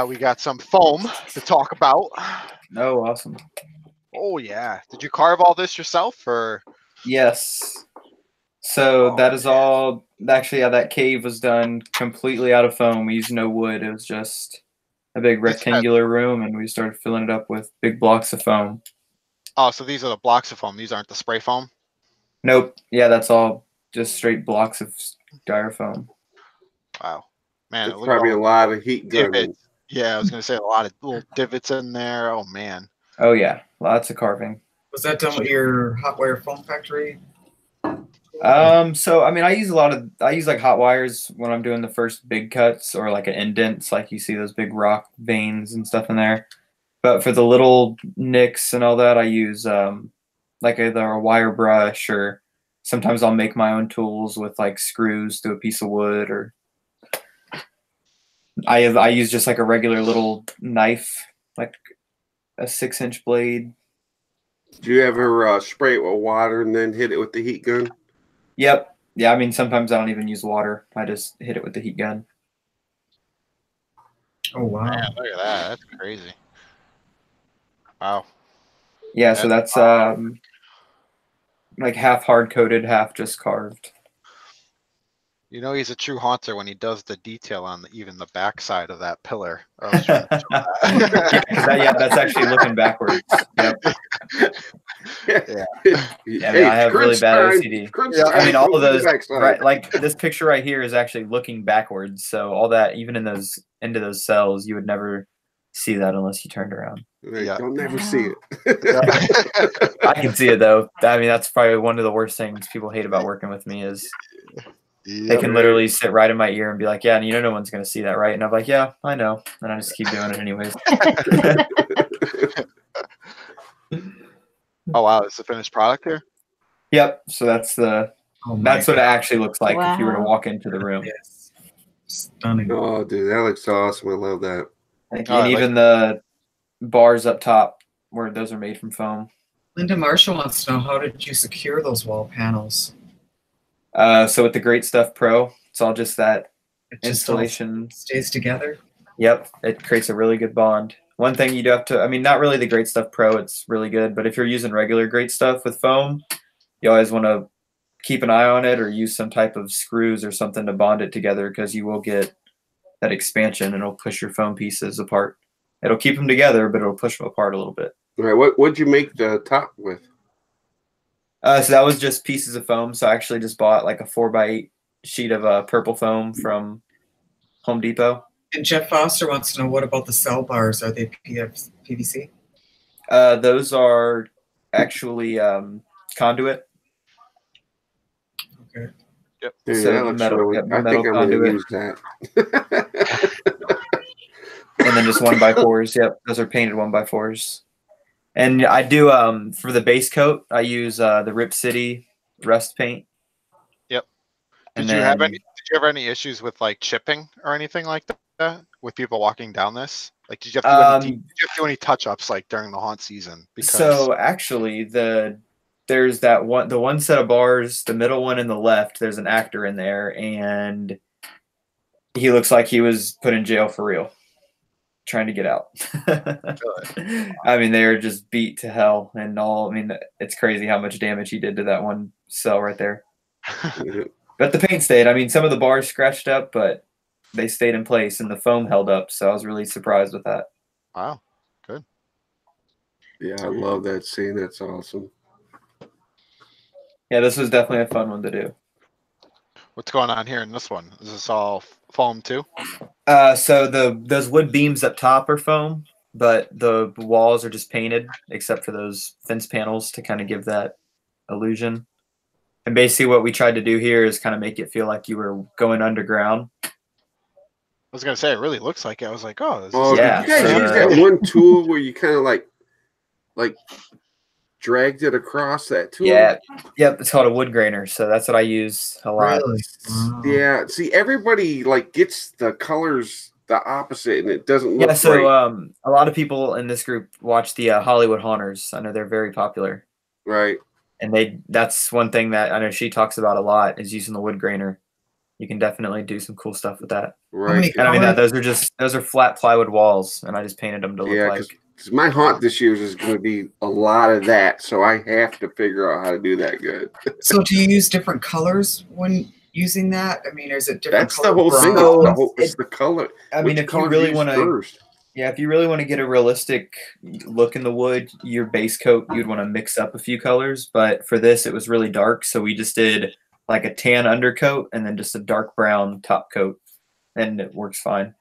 We got some foam to talk about. Oh, awesome. Oh, yeah. Did you carve all this yourself, or? Yes. So that is all. Actually, yeah, that cave was done completely out of foam. We used no wood. It was just a big rectangular room, and we started filling it up with big blocks of foam. Oh, so these are the blocks of foam. These aren't the spray foam? Nope. Yeah, that's all just straight blocks of styrofoam. Wow. Man, There's probably a lot of heat gun. Yeah, I was going to say a lot of little divots in there. Oh, man. Oh, yeah. Lots of carving. Was that done with your hot wire foam factory? So I mean, I use like hot wires when I'm doing the first big cuts or like an indents, like you see those big rock veins and stuff in there. But for the little nicks and all that, I use like either a wire brush, or sometimes I'll make my own tools with like screws through a piece of wood, or I use just like a regular little knife like a 6-inch blade. Do you ever spray it with water and then hit it with the heat gun? Yep. Yeah, I mean, sometimes I don't even use water. I just hit it with the heat gun. Oh wow! Man, look at that. That's crazy. Wow. Yeah, so that's like half hard coated, half just carved. You know he's a true haunter when he does the detail on even the backside of that pillar. I was trying to show that. Yeah, that's actually looking backwards. Yep. Yeah. Yeah, I mean, I have really bad OCD. I mean, all of those, right? Like this picture right here is actually looking backwards. So all that, even in those into those cells, you would never see that unless you turned around. Yeah. You'll never see it. I can see it though. I mean, that's probably one of the worst things people hate about working with me is they can literally sit right in my ear and be like, "Yeah, and you know, no one's gonna see that, right?" And I'm like, "Yeah, I know," and I just keep doing it anyways. Oh wow, it's the finished product here. Yep. So that's that's what it actually looks like if you were to walk into the room. Yes. Stunning. Oh, dude, that looks awesome. I love that. And even the bars up top, where those are made from foam. Linda Marshall wants to know, how did you secure those wall panels? So with the Great Stuff Pro, it's all just that It just installation stays together. Yep, it creates a really good bond. One thing you do have to, I mean, not really the Great Stuff Pro, it's really good, but if you're using regular Great Stuff with foam, you always want to keep an eye on it or use some type of screws or something to bond it together because you will get that expansion and it'll push your foam pieces apart. It'll keep them together, but it'll push them apart a little bit. All right, what'd you make the top with? So that was just pieces of foam. So I actually just bought like a 4x8 sheet of purple foam from Home Depot. And Jeff Foster wants to know, what about the cell bars? Are they PVC? Those are actually conduit. Okay. Yep. Dude, So that looks metal, really, yep, I metal think I'm going to conduit. use that. And then just 1x4s. Yep, those are painted 1x4s. And I do for the base coat, I use the Rip City Rust paint. Yep. And Did you have any issues with like chipping or anything like that with people walking down this? Like, did you have to do any touch-ups like during the haunt season? Because so actually, there's the one set of bars, the middle one in the left. There's an actor in there, and he looks like he was put in jail for real, trying to get out. I mean, they're just beat to hell and all. I mean, it's crazy how much damage he did to that one cell right there. But the paint stayed. I mean, some of the bars scratched up, but they stayed in place and the foam held up. So I was really surprised with that. Wow, good. Yeah, I love that scene. That's awesome. Yeah, this was definitely a fun one to do. What's going on here in this one? Is this all foam too? So those wood beams up top are foam, but the walls are just painted, except for those fence panels to kind of give that illusion. And basically what we tried to do here is kind of make it feel like you were going underground. I was gonna say it really looks like it. I was like, oh, yeah. Did you guys use that one tool where you kind of like dragged it across that tool? Yeah. Yep. It's called a wood grainer. So that's what I use a lot. Really? Wow. Yeah. See, everybody like gets the colors the opposite, and it doesn't look. Yeah. So right. A lot of people in this group watch the Hollywood Haunters. I know they're very popular. Right. And that's one thing that I know she talks about a lot is using the wood grainer. You can definitely do some cool stuff with that. Right. And I mean, those are flat plywood walls, and I just painted them to look like. Because my haunt this year is going to be a lot of that, so I have to figure out how to do that good. So do you use different colors when using that? I mean, is it different? That's the whole thing. It's the color. I mean, if you really want to, if you really want to get a realistic look in the wood, your base coat, you'd want to mix up a few colors. But for this, it was really dark, so we just did like a tan undercoat and then just a dark brown top coat, and it works fine.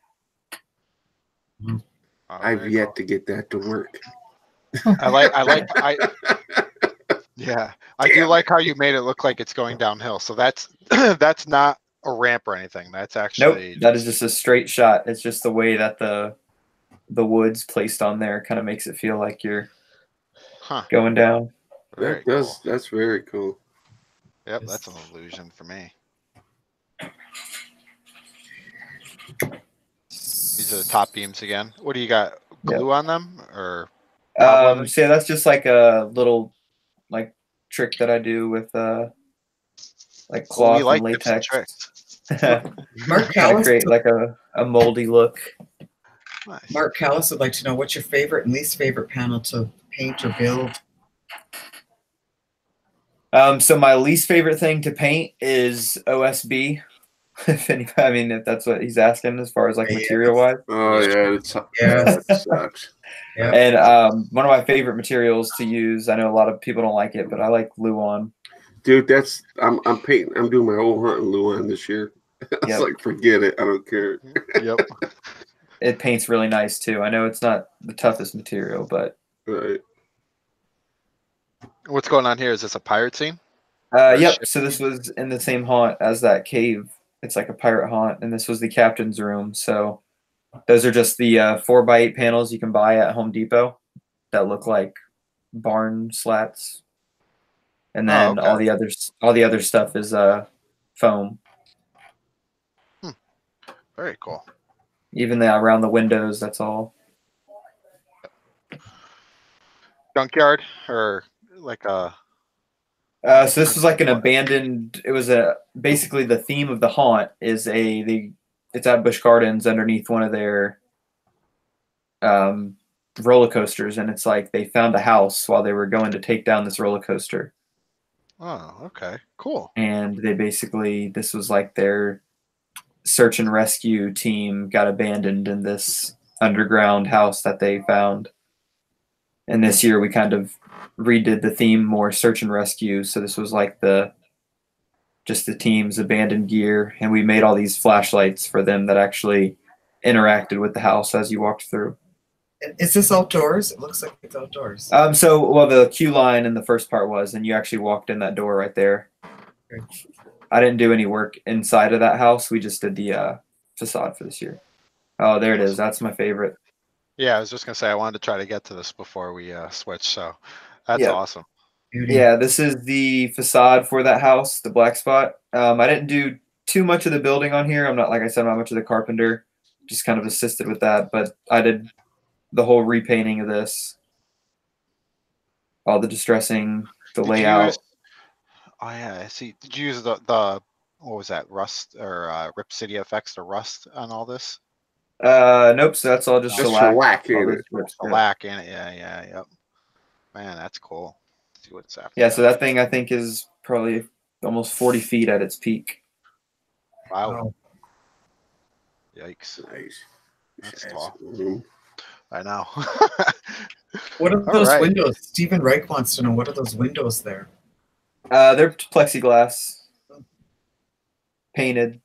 I've yet to get that to work. I do like how you made it look like it's going downhill. So that's not a ramp or anything. That's actually nope. That is just a straight shot. It's just the way that the wood's placed on there kind of makes it feel like you're going down. That's very cool. Yep, that's an illusion for me. These are the top beams again. What do you got? glue on them or? So yeah, that's just like a little like trick that I do with like cloth we like and tips and latex. tricks. Mark Kind of Callis, create like a moldy look. Nice. Mark Callis would like to know what's your favorite and least favorite panel to paint or build. So my least favorite thing to paint is OSB. If that's what he's asking as far as like material wise. Oh yeah, that sucks. Yeah. And one of my favorite materials to use, I know a lot of people don't like it, but I like Luan. Dude, I'm painting. I'm doing my whole hunting Luan this year. It's like, forget it. I don't care. Yep. It paints really nice too. I know it's not the toughest material, but Right. What's going on here? Is this a pirate scene? Yep. So this was in the same haunt as that cave. It's like a pirate haunt, and this was the captain's room. So those are just the 4x8 panels you can buy at Home Depot that look like barn slats, and then all the other stuff is foam. Very cool. Even around the windows, that's all. Junkyard or like a. So this was like an abandoned. It was basically the theme of the haunt is it's at Busch Gardens underneath one of their roller coasters, and it's like they found a house while they were going to take down this roller coaster. Oh, okay, cool. And this was like their search and rescue team got abandoned in this underground house that they found. And this year we kind of redid the theme more search and rescue. So this was like just the team's abandoned gear, and we made all these flashlights for them that actually interacted with the house as you walked through. Is this outdoors? It looks like it's outdoors. Well, the queue line in the first part was, and you actually walked in that door right there. Okay. I didn't do any work inside of that house. We just did the facade for this year. Oh, there it is. That's my favorite. Yeah, I was just gonna say I wanted to try to get to this before we switch. So that's awesome. Yeah, this is the facade for that house, the black spot. I didn't do too much of the building on here. I'm not, like I said, I'm not much of the carpenter. Just kind of assisted with that, but I did the whole repainting of this, all the distressing, the layout. Oh yeah, I see. Did you use the what was that, Rust or Rip City FX to Rust on all this? Nope. So that's all just shellac. Shellac in it. Yeah. Yep. Man, that's cool. Let's see what's after. Yeah. So that thing I think is probably almost 40 feet at its peak. Wow. Yikes. Nice. That's tall. I know. What are those windows? Stephen Reich wants to know, what are those windows there? They're plexiglass, painted.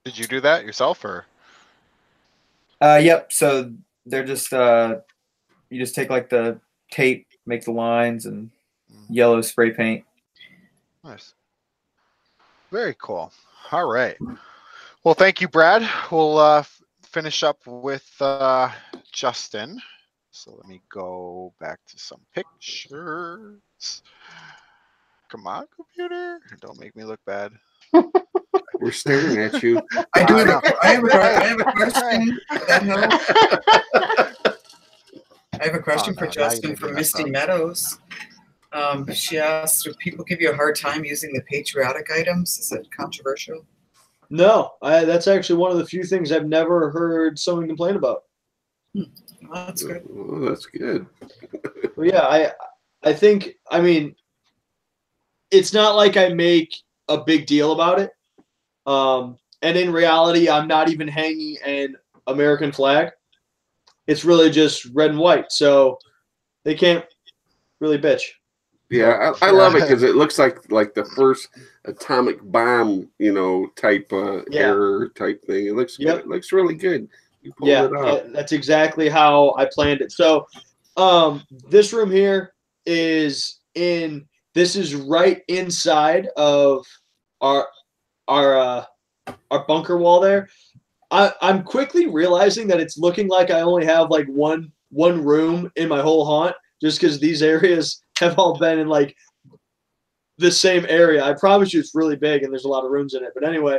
Did you do that yourself, or? Yep. So they're just you just take like the tape, make the lines, and yellow spray paint. Nice. Very cool. All right. Well, thank you, Brad. We'll finish up with Justin. So let me go back to some pictures. Come on, computer. Don't make me look bad. We're staring at you. I have a question. I have a question for Justin from Misty Meadows. She asked, do people give you a hard time using the patriotic items? Is it controversial? No, that's actually one of the few things I've never heard someone complain about. Well, that's good. Oh, that's good. Well, yeah, I think, I mean, it's not like I make a big deal about it. And in reality, I'm not even hanging an American flag. It's really just red and white. So they can't really bitch. Yeah, I love it because it looks like the first atomic bomb, type error type thing. It looks good. It looks really good. You pulled it off. That's exactly how I planned it. So this room here this is right inside of our bunker wall there. I'm quickly realizing that it's looking like I only have like one room in my whole haunt, just because these areas have all been in like the same area. I promise you it's really big and there's a lot of rooms in it. But anyway,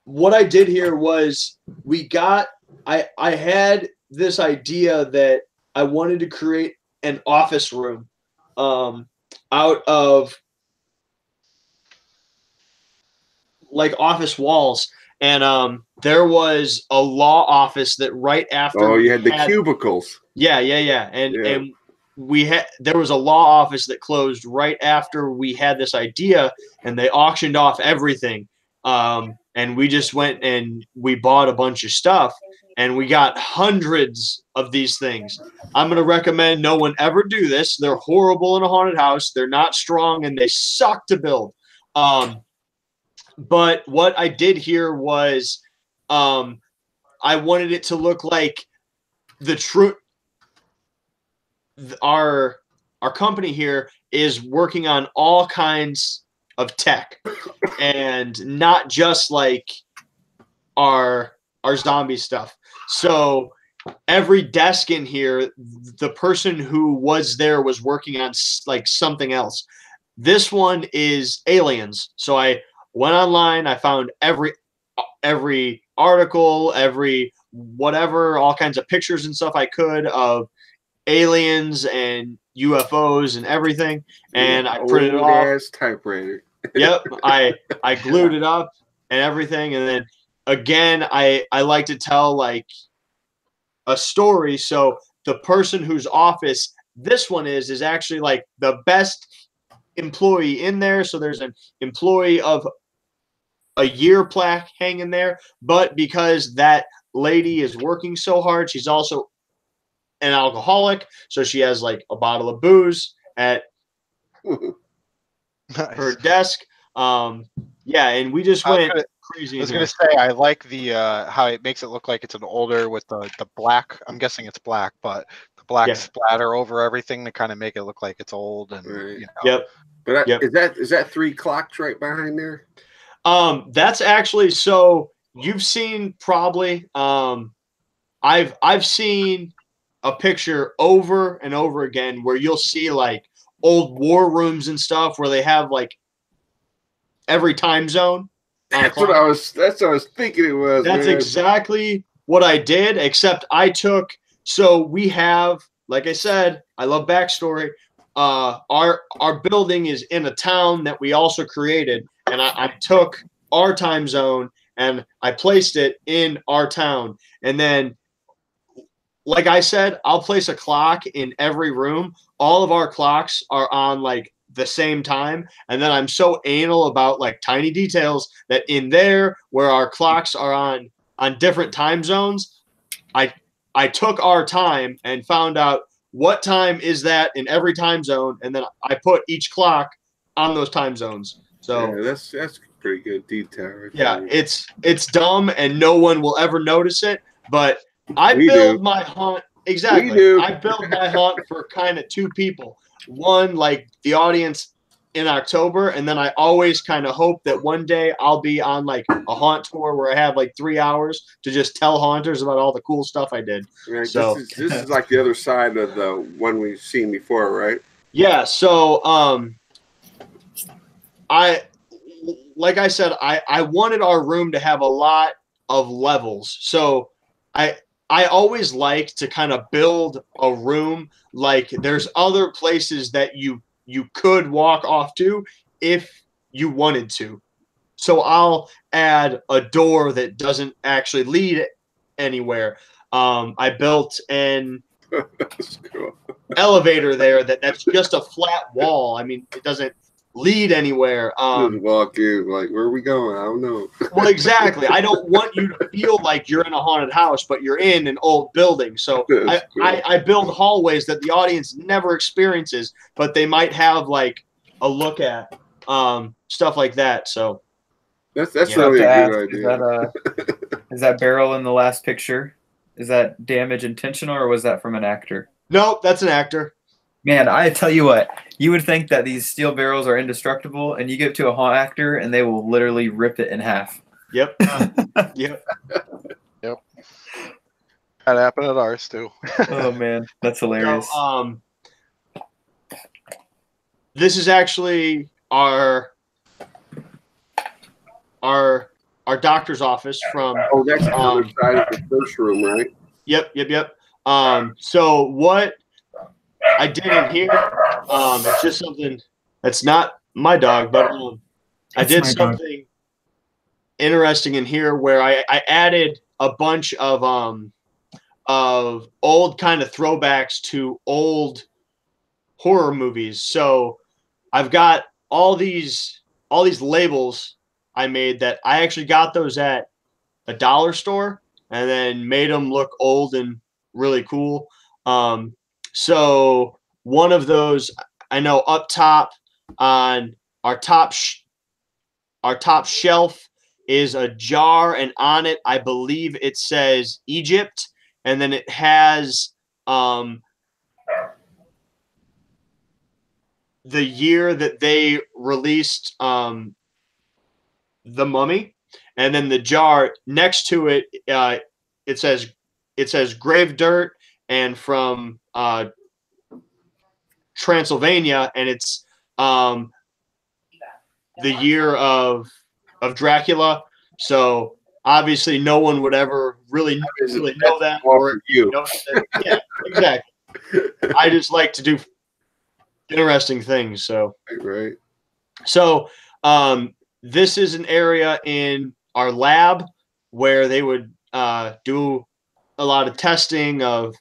what I did here was I had this idea that I wanted to create an office room out of like office walls. And there was a law office that right after. Oh, you had the cubicles. Yeah. And there was a law office that closed right after we had this idea, and they auctioned off everything. And we just went and we bought a bunch of stuff, and we got hundreds of these things. I'm going to recommend no one ever do this. They're horrible in a haunted house. They're not strong, and they suck to build. But what I did here was I wanted it to look like the true. Our company here is working on all kinds of tech, and not just like our zombie stuff. So every desk in here, the person who was there was working on like something else. This one is aliens. So I went online, I found every article, every whatever, all kinds of pictures and stuff I could of aliens and UFOs and everything, and I printed it off. Old-ass typewriter. Yep, I glued it up and everything, and then again, I like to tell like a story. So the person whose office this one is actually like the best employee in there. So there's an employee of a year plaque hanging there, but because that lady is working so hard, she's also an alcoholic, so she has like a bottle of booze at her desk. Yeah, and we just went crazy. I was gonna say, I like the how it makes it look like it's an older with the black. I'm guessing it's black, but the black splatter over everything to kind of make it look like it's old. And you know. Yep. But is that 3 clocks right behind there? That's actually, so you've seen probably I've seen a picture over and over again where you'll see like old war rooms and stuff where they have like every time zone. That's what I was thinking it was. That's exactly what I did, except I took, so we have, like I said, I love backstory. Our building is in a town that we also created, and I took our time zone and I placed it in our town. And then, like I said, I'll place a clock in every room. All of our clocks are on like the same time. And then I'm so anal about like tiny details that in there where our clocks are on different time zones, I took our time and found out what time is that in every time zone. And then I put each clock on those time zones. So yeah, that's pretty good detail. Right yeah, there. it's dumb and no one will ever notice it, but I build my haunt. Exactly. I build my haunt for kind of 2 people. One, like the audience in October, and then I always kind of hope that one day I'll be on like a haunt tour where I have like 3 hours to just tell haunters about all the cool stuff I did. Right, so this is like the other side of the one we've seen before, right? Yeah. So like I said, I wanted our room to have a lot of levels. So I always like to kind of build a room like there's other places that you could walk off to if you wanted to. So I'll add a door that doesn't actually lead anywhere. I built an elevator there that's just a flat wall. I mean, it doesn't lead anywhere. Just walk in like, where are we going? I don't know. Well, exactly. I don't want you to feel like you're in a haunted house, but you're in an old building. So I build hallways that the audience never experiences, but they might have like a look at stuff like that. So that's really a good idea. Is that barrel in the last picture? Is that damage intentional or was that from an actor? Nope, that's an actor. Man, I tell you what, you would think that these steel barrels are indestructible, and you give it to a haunt actor, and they will literally rip it in half. Yep. Yep. Yep. That happened at ours too. Oh man, that's hilarious. So, this is actually our doctor's office from. Oh, that's the other side of the first room, right? Yep. So what I did in here, it's just something that's not my dog, but I did something interesting in here where I added a bunch of old kind of throwbacks to old horror movies. So I've got all these labels I made that I actually got those at a dollar store and then made them look old and really cool. So one of those, I know up top on our top shelf is a jar, and on it, I believe it says Egypt, and then it has the year that they released The Mummy, and then the jar next to it, it says grave dirt and from Transylvania, and it's the year of Dracula. So obviously, no one would ever really know that. Or yeah, exactly. I just like to do interesting things. So right. So this is an area in our lab where they would do a lot of testing of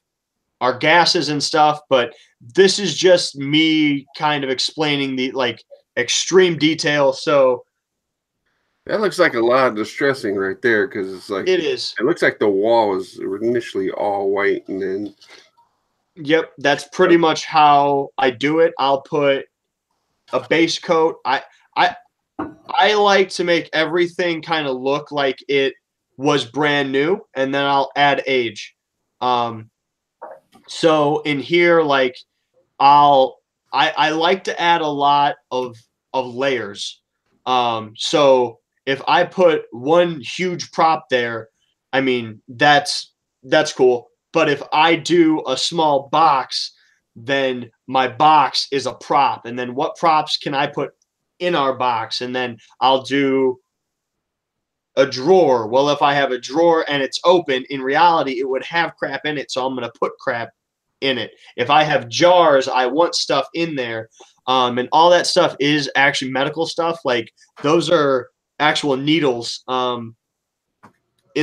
our gases and stuff, but this is just me kind of explaining the extreme detail. So that looks like a lot of distressing right there, because it's like it is. It looks like the wall was initially all white, and then. Yep, that's pretty much how I do it. I'll put a base coat. I like to make everything kind of look like it was brand new, and then I'll add age. So in here, like I like to add a lot of layers. So if I put one huge prop there, I mean that's cool. But if I do a small box, then my box is a prop, and then what props can I put in our box? And then I'll do a drawer. Well, if I have a drawer and it's open, in reality, it would have crap in it, so I'm going to put crap in it. If I have jars, I want stuff in there. And all that stuff is actually medical stuff. Like those are actual needles in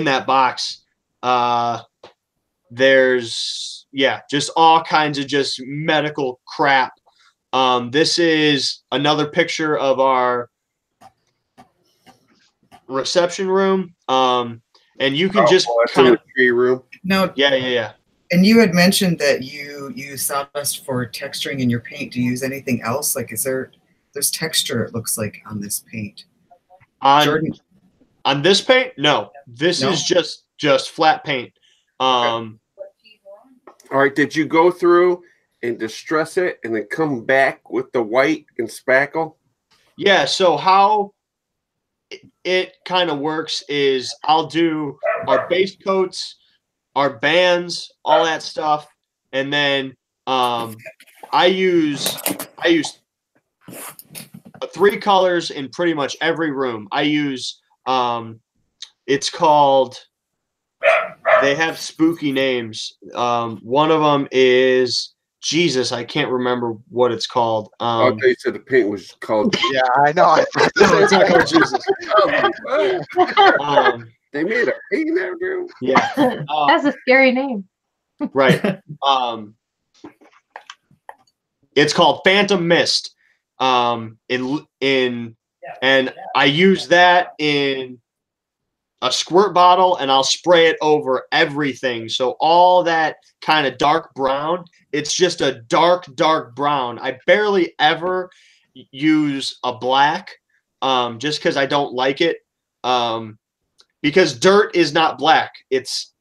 that box. There's just all kinds of just medical crap. This is another picture of our reception room. And you can just kind of tree room. No. Yeah. And you had mentioned that you use sawdust for texturing in your paint. Do you use anything else? Like, there's texture, it looks like, on this paint? On this paint? No. This is just flat paint. All right. Did you go through and distress it and then come back with the white and spackle? Yeah. So how it kind of works is I'll do our base coats, our bands, all that stuff, and then I use 3 colors in pretty much every room. I use it's called. They have spooky names. One of them is Jesus. I can't remember what it's called. They said the paint was called. Yeah, I know. No, it's not called Jesus. They made a paint out there. Yeah, That's a scary name. right. It's called Phantom Mist. And I use that in a squirt bottle, and I'll spray it over everything. So all that kind of dark brown, it's just a dark brown. I barely ever use a black, just because I don't like it. Because dirt is not black, it's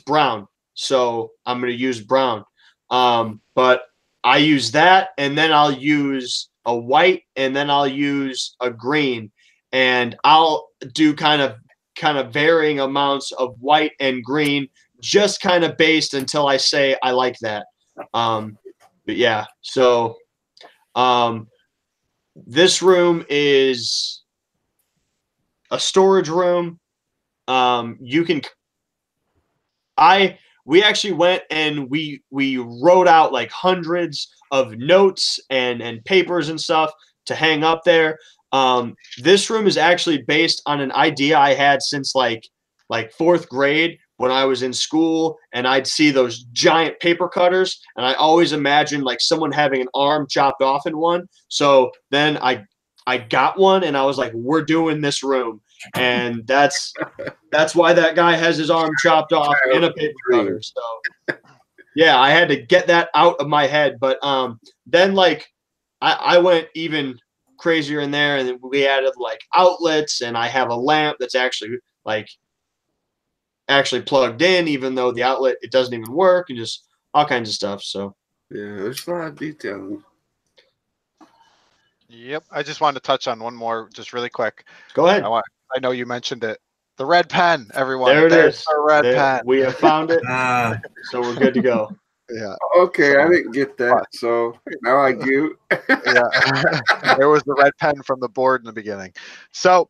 brown. So I'm going to use brown. But I use that, and then I'll use a white, and then I'll use a green, and I'll do kind of varying amounts of white and green, just kind of based until I say I like that. But yeah, so this room is a storage room. you can. We actually went and we wrote out like hundreds of notes and papers and stuff to hang up there. This room is actually based on an idea I had since like 4th grade when I was in school, and I'd see those giant paper cutters, and I always imagined like someone having an arm chopped off in one. So then I got one, and I was like, we're doing this room. And that's why that guy has his arm chopped off in a paper cutter. So yeah, I had to get that out of my head. But then like I went even crazier in there, and then we added like outlets, and I have a lamp that's actually plugged in, even though the outlet, it doesn't even work, and just all kinds of stuff. So yeah, there's a lot of detail. Yep. I just wanted to touch on one more, just really quick. Go ahead. I know you mentioned it. The red pen, everyone. There it is. The red pen. We have found it. So we're good to go. Yeah. Okay, I didn't get that, so now I do. Yeah. There was the red pen from the board in the beginning. So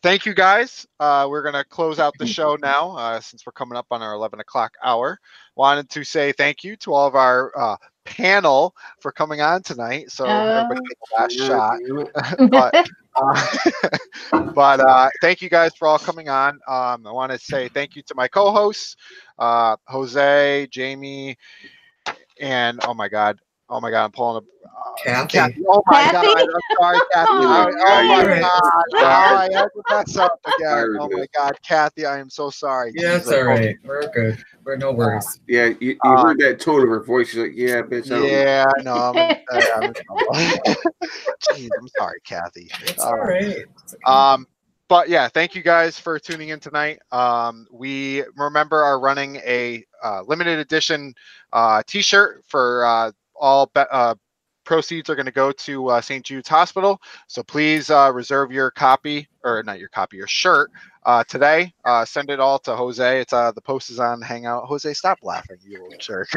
thank you, guys. We're going to close out the show now since we're coming up on our 11 o'clock hour. Wanted to say thank you to all of our panel for coming on tonight. So everybody take the last shot. But thank you guys for all coming on. I want to say thank you to my co-hosts, Jose, Jamie, and oh my god, I'm pulling up Kathy. Oh my Kathy? god, I'm sorry, Kathy. Oh my god, I had to mess up again. Oh my god, Kathy, I am so sorry. Yeah, it's all right. We're good. We're no worries. Yeah, you heard that tone of her voice. She's like, yeah, bitch. Yeah, I know. I'm in trouble. Jeez, I'm sorry, Kathy. It's all right. It's okay. But yeah, thank you guys for tuning in tonight. We are running a limited edition T-shirt for all proceeds are going to go to St. Jude's Hospital. So please reserve your copy, or not your copy, your shirt today. Send it all to Jose. It's the post is on Hangout. Jose, stop laughing, you little jerk.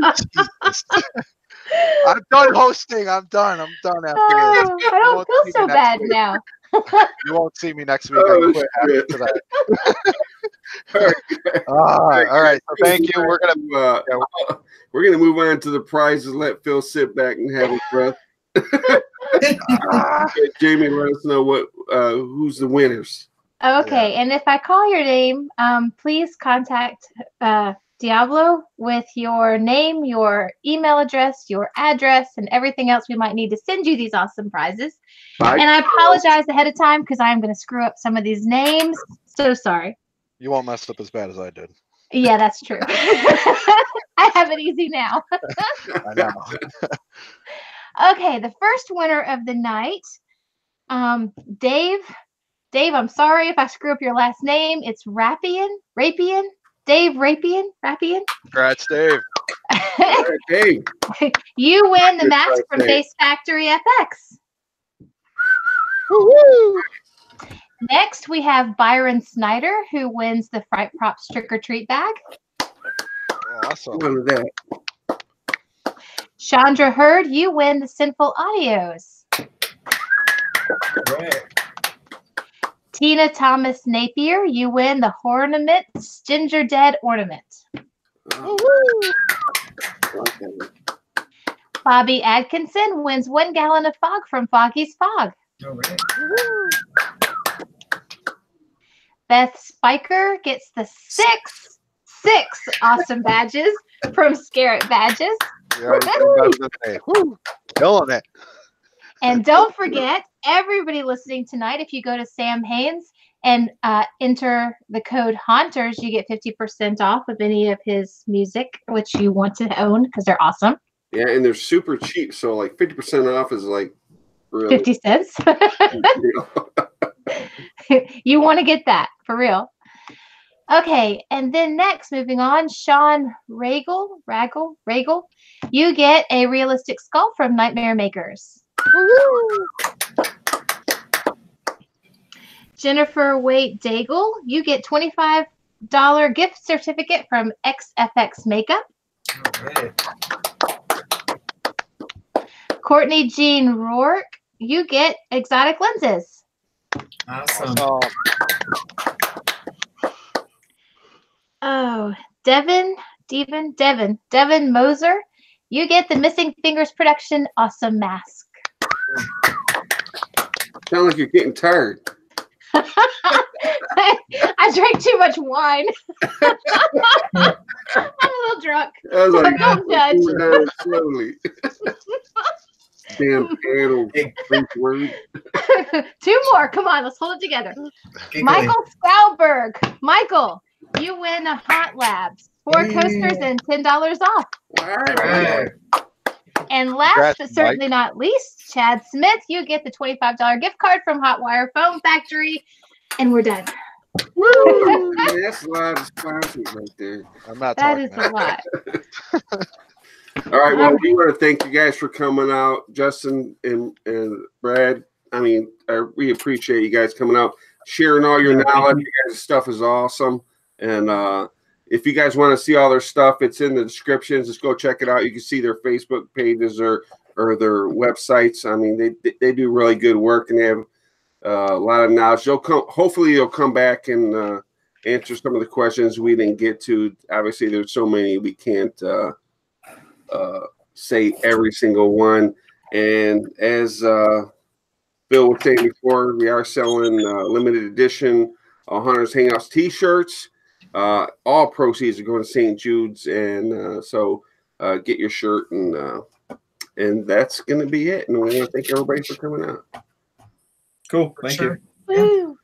Jesus. I'm done hosting. I'm done after this. I don't feel so bad now. You won't see me next week. I quit after that. All right. So thank you. We're gonna move on to the prizes. Let Phil sit back and have his breath. Jamie, let us know who's the winners. Okay, and if I call your name, please contact Diablo with your name, your email address, your address, and everything else we might need to send you these awesome prizes. And I apologize ahead of time because I'm going to screw up some of these names. So sorry. You won't mess up as bad as I did. Yeah, that's true. I have it easy now. I know. Okay, the first winner of the night, Dave. Dave, I'm sorry if I screw up your last name. It's Rapian. Dave Rapian. Congrats, Dave. Dave. You win the mask from Face Factory FX. Woo-hoo! Next, we have Byron Snyder, who wins the Fright Props Trick or Treat bag. Awesome. What is that? Chandra Hurd, you win the Sinful Audios. Right. Tina Thomas Napier, you win the Hornaments Ginger Dead Ornament. Bobby Adkinson wins 1 gallon of fog from Foggy's Fog. All right. Beth Spiker gets the six awesome badges from Scarrett Badges. Killing it. And don't forget, everybody listening tonight, if you go to Sam Haynes and enter the code Haunters, you get 50% off of any of his music, which you want to own because they're awesome. Yeah, and they're super cheap. So like 50% off is like really 50 cents. You want to get that for real. Okay, and then next, moving on, Sean Ragel, you get a realistic skull from Nightmare Makers. Jennifer Waite Daigle, you get $25 gift certificate from XFX Makeup. All right. Courtney Jean Rourke, you get exotic lenses. Awesome. So Devin Moser, you get the Missing Fingers Production Awesome Mask. Sound like you're getting tired. I drank too much wine. I'm a little drunk. I was like, Don't judge. down slowly. Damn panel. Word. 2 more. Come on, let's hold it together. Giggly. Michael Spauberg. Michael, you win a Hot Labs, 4 coasters and $10 off. All right. And last Congrats, but certainly not least, Chad Smith, you get the $25 gift card from Hotwire Foam Factory, and we're done. Woo! Man, that's a lot of sponsors right there. I'm not That talking is a lot. All right. Well, we want to thank you guys for coming out, Justin and Brad. I mean, we appreciate you guys coming out, sharing all your knowledge. You guys' stuff is awesome. And if you guys want to see all their stuff, it's in the descriptions. Just go check it out. You can see their Facebook pages or their websites. I mean, they do really good work, and they have a lot of knowledge. Hopefully, you'll come back and answer some of the questions we didn't get to. Obviously, there's so many we can't say every single one. And as Bill was saying before, we are selling limited edition Hunters Hangouts T-shirts. All proceeds are going to St. Jude's, and so get your shirt, and that's going to be it. And we want to thank everybody for coming out. Cool. Thank you. Yeah. Woo.